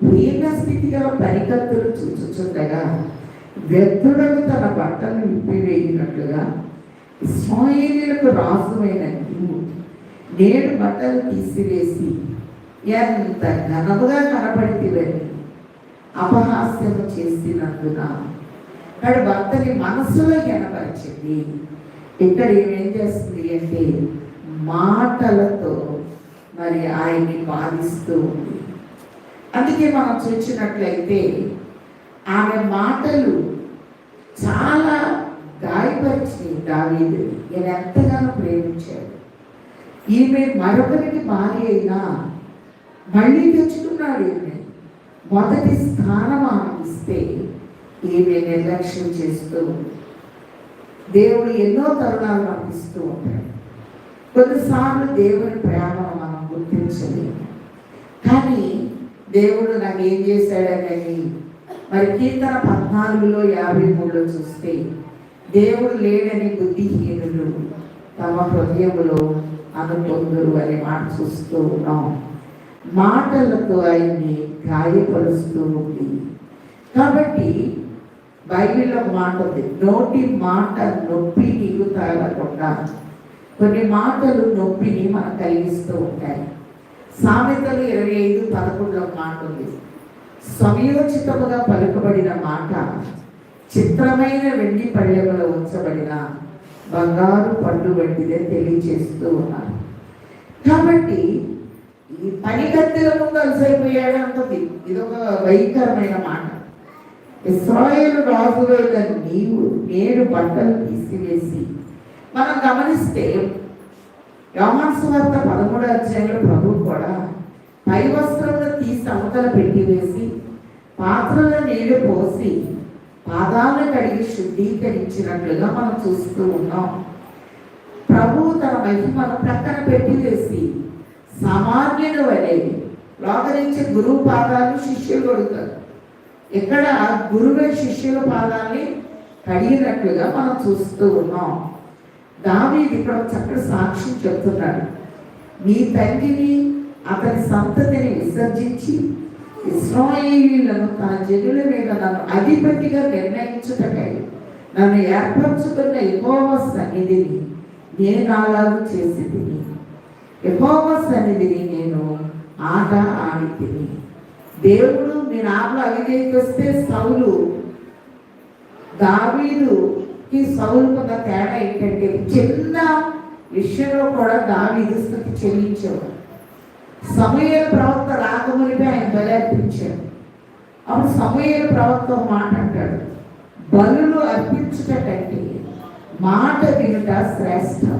హీన స్థితి గల పనికత్తులు చూచుచుండగా వ్యర్థుడకు తన బట్టలు విప్పివేయినట్లుగా ఇశ్రాయేలీయులకు రాజువైన నీవు నేడు బట్టలు తీసివేసి ఎంత ఘనముగా కనబడితివని అపహాస్యము చేసినందున అక్కడ భర్తని మనసులో కనపరిచింది. ఇక్కడ ఏమేం చేస్తుంది అంటే మాటలతో మరి ఆయన్ని బాధిస్తూ ఉంది. అందుకే మనం చూసినట్లయితే ఆమె మాటలు చాలా గాయపరిచి దావీదుని ఈయన ఎంతగానో ప్రేమించాడు. ఈమె మరొకరికి భార్య అయినా మళ్ళీ తెచ్చుకున్నాడు. ఈమె మొదటి స్థానం ఆనందిస్తే ఈమె నిర్లక్ష్యం చేస్తూ దేవుడు ఎన్నో తరుణాలు పంపిస్తూ ఉంటాడు. కొన్నిసార్లు దేవుని ప్రేమను మనం గుర్తించలేము. కానీ దేవుడు నాకు ఏం చేశాడని మరి కీర్తన 14:53 చూస్తే దేవుడు లేడని బుద్ధిహీనులు తమ హృదయములో అనుకొందురు అనే మాట చూస్తూ ఉన్నాం. మాటలతో ఆయన్ని గాయపరుస్తూ ఉంది. కాబట్టి బైబిల్లో ఒక మాట ఉంది, నోటి మాట నొప్పి నీకు తగలకుండా. కొన్ని మాటలు నొప్పిని మనకు కలిగిస్తూ ఉంటాయి. సామెతలు 25:11 మాట ఉంది, సమయోచితముగా పలుకబడిన మాట చిత్రమైన వెండి పళ్ళెములో ఉంచబడిన బంగారు పండు వంటిదే తెలియచేస్తూ ఉన్నారు. కాబట్టి ఈ పనికత్తెల ముందు అలసైపోయాడు అంటుంది. ఇదొక భయంకరమైన మాట. ఇశ్రాయేలు రాజువైన నీవు నేడు బట్టలు తీసివేసి. మనం గమనిస్తే యోహాను సువార్త 13వ అధ్యాయంలో ప్రభువు కూడా పై వస్త్రమును తీసి అవతల పెట్టివేసి పాత్రలో నీళ్లు పోసి పాదాలను కడిగి శుద్ధీకరించినట్లుగా మనం చూస్తూ ఉన్నాం. ప్రభువు తన మహిమను ప్రక్కన పెట్టివేసి సామాన్యుడు వలె లోకరించే గురువు పాదాలను శిష్యులు కొడుతారు. ఇక్కడ గురువే శిష్యుల పాదాన్ని కడిగినట్లుగా మనం చూస్తూ ఉన్నాం. దావీదు ఇక్కడ చక్కటి సాక్ష్యం చెప్తున్నాడు. నీ తండ్రిని అతని సంతతిని విసర్జించి ఇశ్రాయేలీయులను తన జనుల మీద నన్ను అధిపతిగా నిర్ణయించుటకై నన్ను ఏర్పరచుకున్న యెహోవా సన్నిధిని నేను అలాగూ చేసి తిని, యెహోవా సన్నిధిని నేను ఆట ఆడి తిని. దేవుడు నేను ఆటలు అవిధేయకొస్తే సౌలు దావీదు సౌలుకున్న తేడా ఏంటంటే చిన్న విషయంలో కూడా దావీదు స్తుతి చెల్లించేవాడు. సమూయేలు ప్రవక్త రాకమునిపై ఆయన బలి అర్పించాడు. అప్పుడు సమూయేలు ప్రవక్త ఒక మాట అంటాడు, బలులు అర్పించుట కంటే మాట వినుట శ్రేష్టం.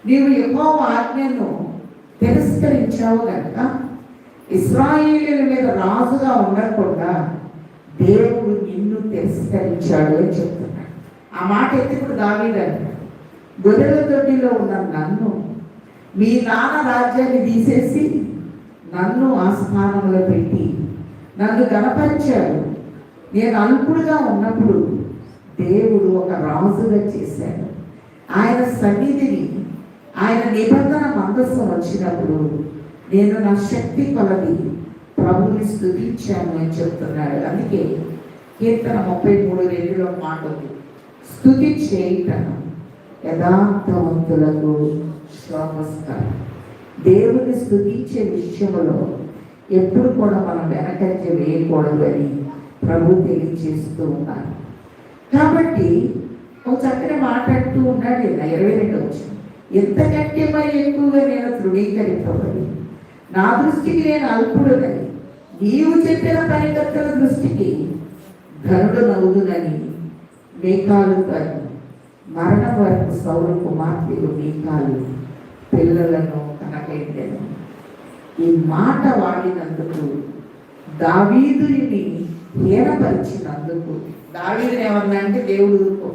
నీవు యెహోవా ఆజ్ఞను తిరస్కరించావు కనుక ఇశ్రాయేలీయుల మీద రాజుగా ఉండకుండా దేవుడు నిన్ను తిరస్కరించాడు అని చెప్తున్నాడు. ఆ మాట ఎత్తిప్పుడు దావీదు అంటాడు, గొర్రెల దొడ్డిలో ఉన్న నన్ను మీ నాన్న రాజ్యాన్ని తీసేసి నన్ను ఆ స్థానంలో పెట్టి నన్ను గణపరిచాడు. నేను అల్పుడుగా ఉన్నప్పుడు దేవుడు ఒక రాజుగా చేశాడు. ఆయన సన్నిధిని, ఆయన నిబంధన మందస్సం వచ్చినప్పుడు నేను నా శక్తి కొలది ప్రభువుని స్తుతించాను అని చెప్తున్నాడు. అందుకే కీర్తన 33:2 మాట ఉంది, స్తుతి చేయటను యథార్థవంతులకు శోభస్కరం. దేవుని స్తుతించే విషయంలో ఎప్పుడు కూడా మనం వెనకంజ వేయకూడదు అని ప్రభు తెలియజేస్తూ ఉన్నారు. కాబట్టి ఒక చక్కని మాట్లాడుతూ ఉన్నాడు. 22 వచ్చింది, ఎంతకంటే మరి ఎక్కువగా నేను తృణీకరింపబడి నా దృష్టికి నేను అల్పుడునని నీవు చెప్పిన పనికర్తల దృష్టికి ఘనుడు నవ్వునని మీకాలు కానీ మరణం వరకు సౌలు కుమార్తెలు మీకాలు పిల్లలను కనకెట్టాను. ఈ మాట వాడినందుకు దావీదుని హీనపరిచినందుకు, దావీదుని ఏమన్నా అంటే దేవుడు ఊరుకో,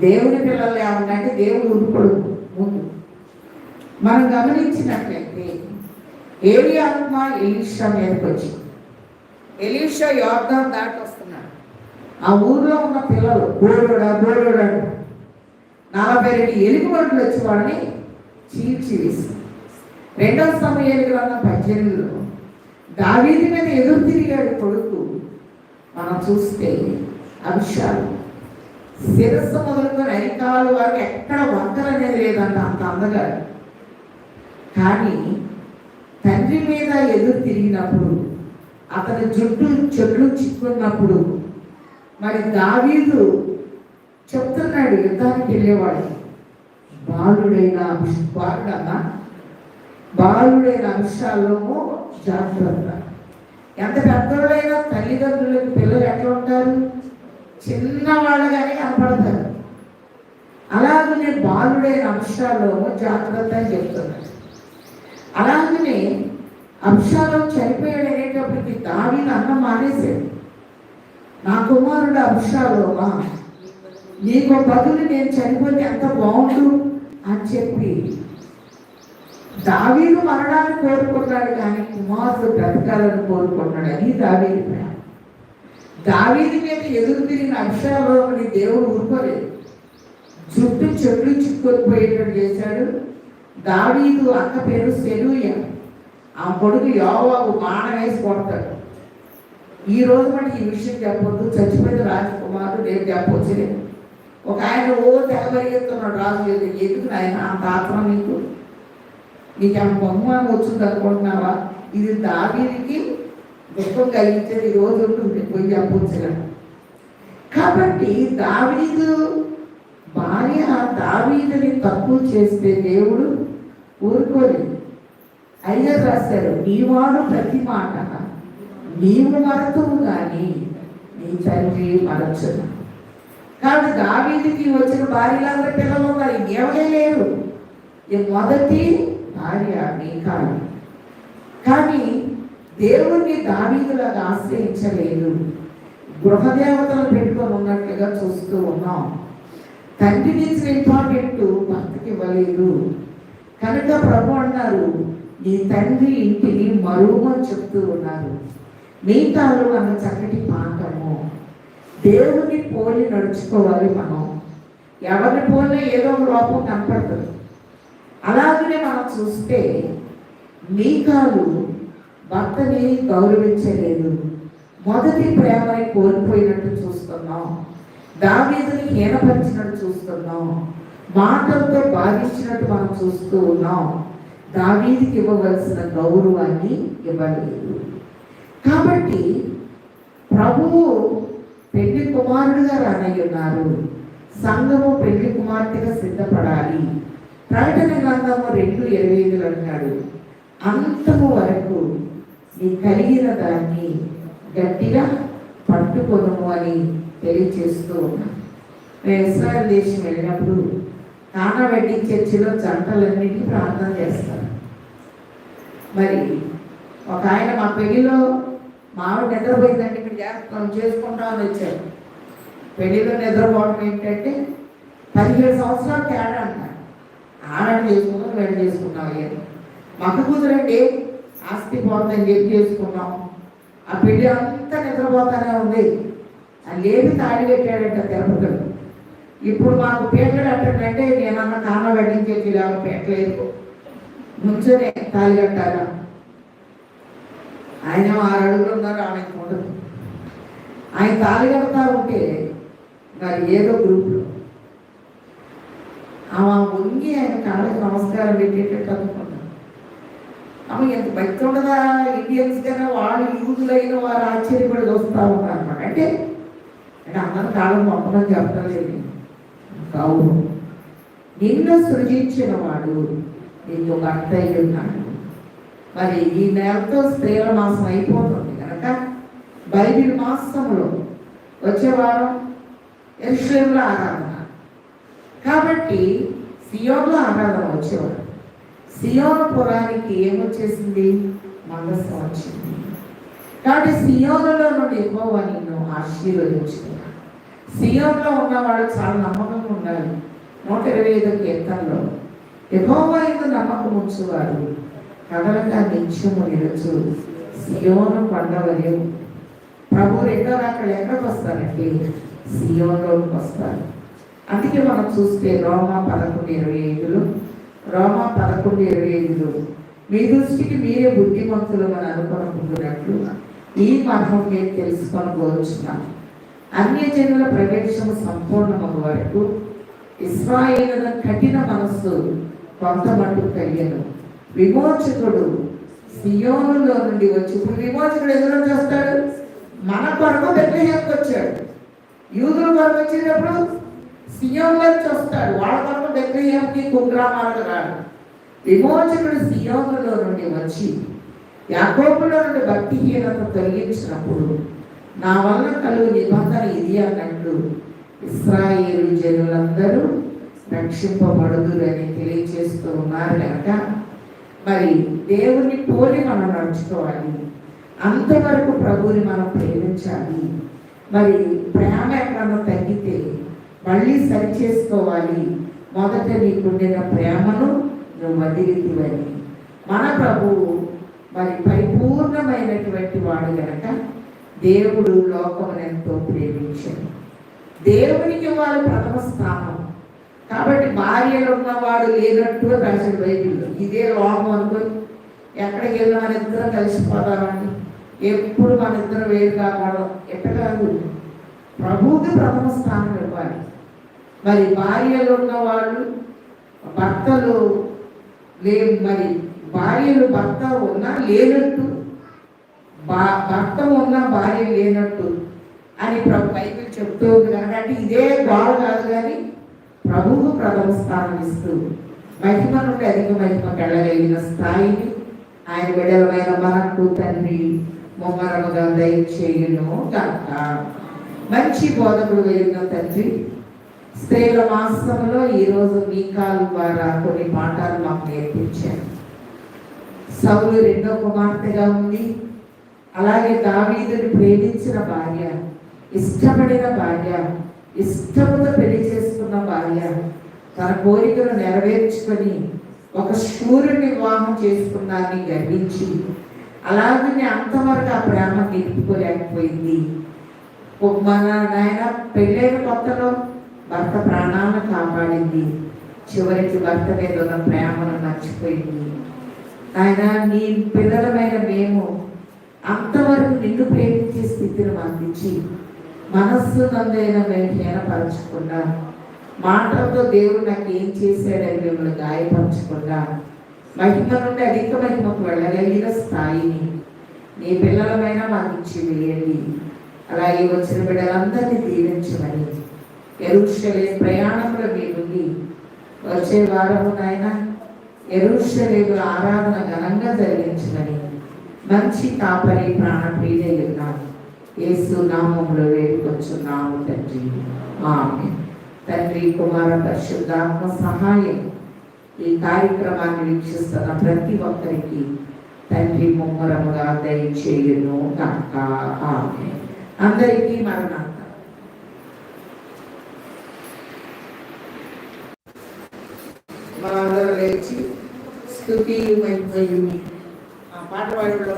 దేవుని పిల్లలు ఏమన్నా అంటే దేవుడు ఊరుకోడు. ముందు మనం గమనించినట్లయితే ఏలి ఆత్మ ఎలీషా మీదకి వచ్చింది. ఎలీషా యోర్దాను దాటి వస్తున్నాడు. ఆ ఊర్లో ఉన్న పిల్లలు బోరుడా 42 ఎలుగుబంట్లు వచ్చి వాళ్ళని చీల్చివేసి 2వ సమూయేలు గ్రంథం 18లో దావీదు మీద ఎదురు తిరిగాడు కొడుకు. మనం చూస్తే అంశాలు శిరస్సు మొదలుకొని అరికాలు వరకు ఎక్కడ వంకర అనేది లేదంట, అంత అందగాడు. కానీ తండ్రి మీద ఎదురు తిరిగినప్పుడు, అతని జుట్టు చెట్లు చిక్కున్నప్పుడు మరి దావీదు చెప్తున్నాడు, యుద్ధానికి వెళ్ళేవాడు బాలుడైన అంశాల్లోనూ జాగ్రత్త. ఎంత పెద్దవాళ్ళైనా తల్లిదండ్రులకు పిల్లలు ఎట్లా ఉంటారు, చిన్నవాళ్ళగానే కనపడతారు. అలాగనే బాలుడైన అంశాల్లోనూ జాగ్రత్త అని చెప్తున్నాడు. అలాగనే అంశాలు చనిపోయాడు అనేటప్పటికి దావీదు అన్నం మానేశాడు. నా కుమారుడు అంశాలోమా, నీకు బదులు నేను చనిపోతే ఎంత బాగుండు అని చెప్పి దావీదు మరణాన్ని కోరుకున్నాడు, కానీ కుమారుడు బ్రతకాలని కోరుకున్నాడు. అది దావీదు ప్రేమ. దావీదు మీద ఎదురు తిరిగిన అబ్షాలోముని దేవుడు ఊరుకోలేదు. జుట్టు చెట్లు చిక్కుకొని పోయేటట్టు చేశాడు. దావీదు అక్క పేరు సెరూయ, ఆ కొడుకు యోవాబు బాణం వేసి కొడతాడు. ఈ రోజు మనకి ఈ విషయం చెప్పొద్దు, చచ్చిపోయిన రాజకుమారుడు రేపు చెప్పొచ్చు. ఒక ఆయన తెగబరిగెత్తున్నాడు రాజు లేదు. ఎందుకు ఆయన అంత ఆత్మ నీకు బహుమానం వచ్చింది అనుకుంటున్నావా? ఇది దావీదుకి దుఃఖం కలిగించేది ఈ రోజు ఉంటుంది, పోయి చెప్పొచ్చు. కాబట్టి దావీదు భార్య దావీదుని తక్కువ చేస్తే దేవుడు ఊరుకోలేదు. అయ్యర్ రాశారు, నీవాడు ప్రతి మాట నీవు మరతువు కానీ నీ తండ్రి మరచను. కాబట్టి దావీదుకి వచ్చిన భార్యలందరూ పిల్లలు ఉన్నారు, ఎవరే లేరు. ఈ మొదటి భార్య మీకాలు. కానీ దేవుణ్ణి దావీదులాగా ఆశ్రయించలేదు. గృహదేవతలు పెట్టుకొని ఉన్నట్లుగా చూస్తూ ఉన్నాం. తండ్రి నుంచి ఇంపార్టెంట్ భర్తకి ఇవ్వలేదు. కనుక ప్రభు అన్నారు, నీ తండ్రి ఇంటిని మరువమని చెప్తూ ఉన్నారు. మీకాలు అన్న చక్కటి పాఠము. దేవుని పోలి నడుచుకోవాలి మనం. ఎవరిని పోలినా ఏదో ఒక లోపం కనపడుతుంది. అలాగనే మనం చూస్తే మీకాలు భర్తని గౌరవించలేదు. మొదటి ప్రేమని కోల్పోయినట్టు చూస్తున్నాం. దావీదుని హీనపరిచినట్టు చూస్తున్నాం. మాటలతో బాధించినట్టు మనం చూస్తూ ఉన్నాం. దావీదుకి ఇవ్వవలసిన గౌరవాన్ని ఇవ్వలేదు. కాబట్టి ప్రభువు పెళ్లి కుమారుడుగా రానయ్యున్నారు. సంఘము పెళ్లి కుమార్తెగా సిద్ధపడాలి. ప్రకటన గ్రంథము 2:25 అంటాడు, అంతము వరకు నీ కలిగిన దాన్ని గట్టిగా పట్టుకొనుము అని తెలియచేస్తూ ఉన్నాను. మేము ఇశ్రాయేల్ దేశం వెళ్ళినప్పుడు కానా వెడ్డింగ్ చర్చిలో జంటలన్నిటికీ ప్రార్థన చేస్తారు. మరి ఒక ఆయన మా పెళ్లిలో మామిడి నిద్రపోయిందంటే ఇక్కడ చేసుకుంటామని వచ్చారు. పెళ్లిలో నిద్రపోవడం ఏంటంటే 17 సంవత్సరాలు తేడా అంటారు. ఆడని చేసుకున్నాం, వెళ్ళి చేసుకున్నాం. మక్క కూతురండి ఆస్తి పోతుందని చెప్పి చేసుకున్నాం. ఆ పెళ్లి అంతా నిద్రపోతానే ఉంది. అది లేపి తాడి పెట్టాడంట తిరుపతిలో. ఇప్పుడు మాకు పీటలు కట్టంటే నేనన్న కానా వెడ్డింగ్ చర్చి లేక పీటలేదు, నుంచోనే తాళి కట్టాలా. ఆయన 6 అడుగులు ఉన్నారు, ఆమె ఉండదు. ఆయన తాళి కడతా ఉంటే మరి ఏదో గ్రూప్లో ఆమె వంగి ఆయన కాళ్ళకి నమస్కారం పెట్టేటట్టు అనుకున్నాను. ఆమె ఎంత భక్తి ఉండదా ఇండియన్స్ కన్నా వాళ్ళు యూదులైన వారు ఆశ్చర్యపడి వస్తూ ఉన్నారు అనమాట. అంటే అందరి కాలం మొక్కమని చెప్పడం లేదు. కావు, నిన్ను సృజించిన వాడు నీకు భర్త అయి ఉన్నాడు. మరి ఈ నెలతో స్త్రీల మాసం అయిపోతుంది కనుక బైబిల్ మాసంలో వచ్చేవారం యెరూషలేములో ఆరాధన. కాబట్టి సియోనులో ఆరాధన వచ్చేవారు. సియోను పురానికి ఏమొచ్చేసింది? మందసం వచ్చింది. కాబట్టి సియోనులో నుండి యెహోవా నిన్ను ఆశీర్వదించుకున్నాడు. సియోనులో ఉన్నవాడు చాలా నమ్మకంగా ఉండాలి. 125 కీర్తనలో యెహోవా యందు నమ్మకం ఉంచువారు కదలక నిత్యము నిలుచు సియోను కొండ వలె. ప్రభు రెండో రాకడ ఎక్కడికి వస్తారంటే సియోనులోకి వస్తారు. అందుకే మనం చూస్తే రోమా 11:25లో మీ దృష్టికి మీరే బుద్ధిమంతులు అని అనుకున్నట్లు ఈ మర్మం మీరు తెలుసుకొనవచ్చున్నాను. అన్యజనుల ప్రవేశము సంపూర్ణమగు వరకు ఇశ్రాయేలుల కఠిన మనస్సు కొంతమట్టు కలిగను. విమోచకుడు సియోనులో నుండి వచ్చి, ఇప్పుడు విమోచకుడు ఎదురు చేస్తాడు, మన కొరకు బెత్లెహేముకి వచ్చాడు. యూదుల కొరకు వచ్చేటప్పుడు సియోనులో వస్తాడు, వాళ్ళ కొరకు బెత్లెహేముకి కుగ్రామాలకు రాడు. విమోచకుడు సియోనులో నుండి వచ్చి యాకోబులో నుండి భక్తిహీనత తొలగించినప్పుడు నా వల్ల కలుగు నిబంధన ఇది అన్నట్లు ఇశ్రాయేలు జనులందరూ రక్షింపబడుదురని తెలియజేస్తూ ఉన్నారు కనుక మరి దేవుని పోలి మనం నడుచుకోవాలి. అంతవరకు ప్రభువుని మనం ప్రేమించాలి. మరి ప్రేమ ఎక్కడన్నా తగ్గితే మళ్ళీ సరి చేసుకోవాలి. మొదట నీకుండిన ప్రేమను నువ్వు వదిలితివని. మన ప్రభువు మరి పరిపూర్ణమైనటువంటి వాడు కనుక దేవుడు లోకమును ఎంతో ప్రేమించాడు. దేవునికి ఇవ్వాలి ప్రథమ స్థానం. కాబట్టి భార్యలు ఉన్నవాడు లేనట్టు రాశాడు బైబిల్లో. ఇదే లోకం అనుకొని ఎక్కడికి వెళ్ళినా మన ఇద్దరం కలిసిపోతామండి, ఎప్పుడు మన ఇద్దరు వేరు కాకూడదు. ఎట్ట కాదు, ప్రభువుకి ప్రథమ స్థానం ఇవ్వాలి. మరి భార్యలు ఉన్నవాళ్ళు భర్తలు మరి భార్యలు భర్త ఉన్నా లేనట్టు, భర్త ఉన్నా భార్య లేనట్టు అని బైబిల్ చెప్తూ ఉంది కనుక అంటే ఇదే గోడ కాదు, కానీ ప్రభువు ప్రథమ స్థానం ఇస్తూ మహిమ నుండి అధిక మహిమకు వెళ్ళగలిగిన స్థాయిని ఆయన బిడ్డలమైన మనకు తండ్రి ముమ్మరముగా దయచేయును కనుక. మంచి బోధకుడు వెళ్ళిన తండ్రి, స్త్రీల మాసంలో ఈరోజు మీకాలు ద్వారా కొన్ని పాఠాలు మాకు నేర్పించారు. సౌలు రెండో కుమార్తెగా ఉంది. అలాగే దావీదుని ప్రేమించిన భార్య, ఇష్టపడిన భార్య, ఇష్టముతో పెళ్లి చేసుకున్న భార్య తన కోరికను నెరవేర్చుకొని ఒక శూరుని వివాహం చేసుకున్నాన్ని గర్వించి అలాగే అంతవరకు ఆ ప్రేమ నిలుపుకోలేకపోయింది. మన నాయన పెళ్ళైన కొత్తలో భర్త ప్రాణాలను కాపాడింది, చివరికి భర్త మీద ఉన్న ప్రేమను మర్చిపోయింది. ఆయన నీ పిల్లలమైన మేము అంతవరకు నిన్ను ప్రేమించే స్థితిని అందించి మనస్సు నందైనా మేము హీనపరచకుండా, మాటలతో దేవుడు నాకు ఏం చేశాడని మిమ్మల్ని గాయపరచకుండా మహిమ నుండి అధిక మహిమకు వెళ్ళగలిగిన స్థాయిని నీ పిల్లలమైనా మాకు ఇచ్చి వేయండి. అలాగే వచ్చిన బిడ్డలందరినీ దీవించమని యెరూషలేము ప్రయాణంలో మీరుండి వచ్చే వారము నాయన యెరూషలేము ఆరాధన ఘనంగా జరిగించమని మంచి కాపరి ప్రాణప్రియుడైయున్నాను యేసు నామములో వేడుకొచ్చున్నాము తండ్రి. ఆమేన్. తండ్రి, కుమార, పరిశుద్ధాత్మ సహాయం ఈ కార్యక్రమాన్ని వీక్షిస్తున్న ప్రతి ఒక్కరికి తండ్రి ముమ్మరముగా దయచేయును గాక. ఆమేన్. అందరికీ మరణాంత. మనందరూ లేచి స్తుతి మహిమయు ఆ పాట పాడడంలో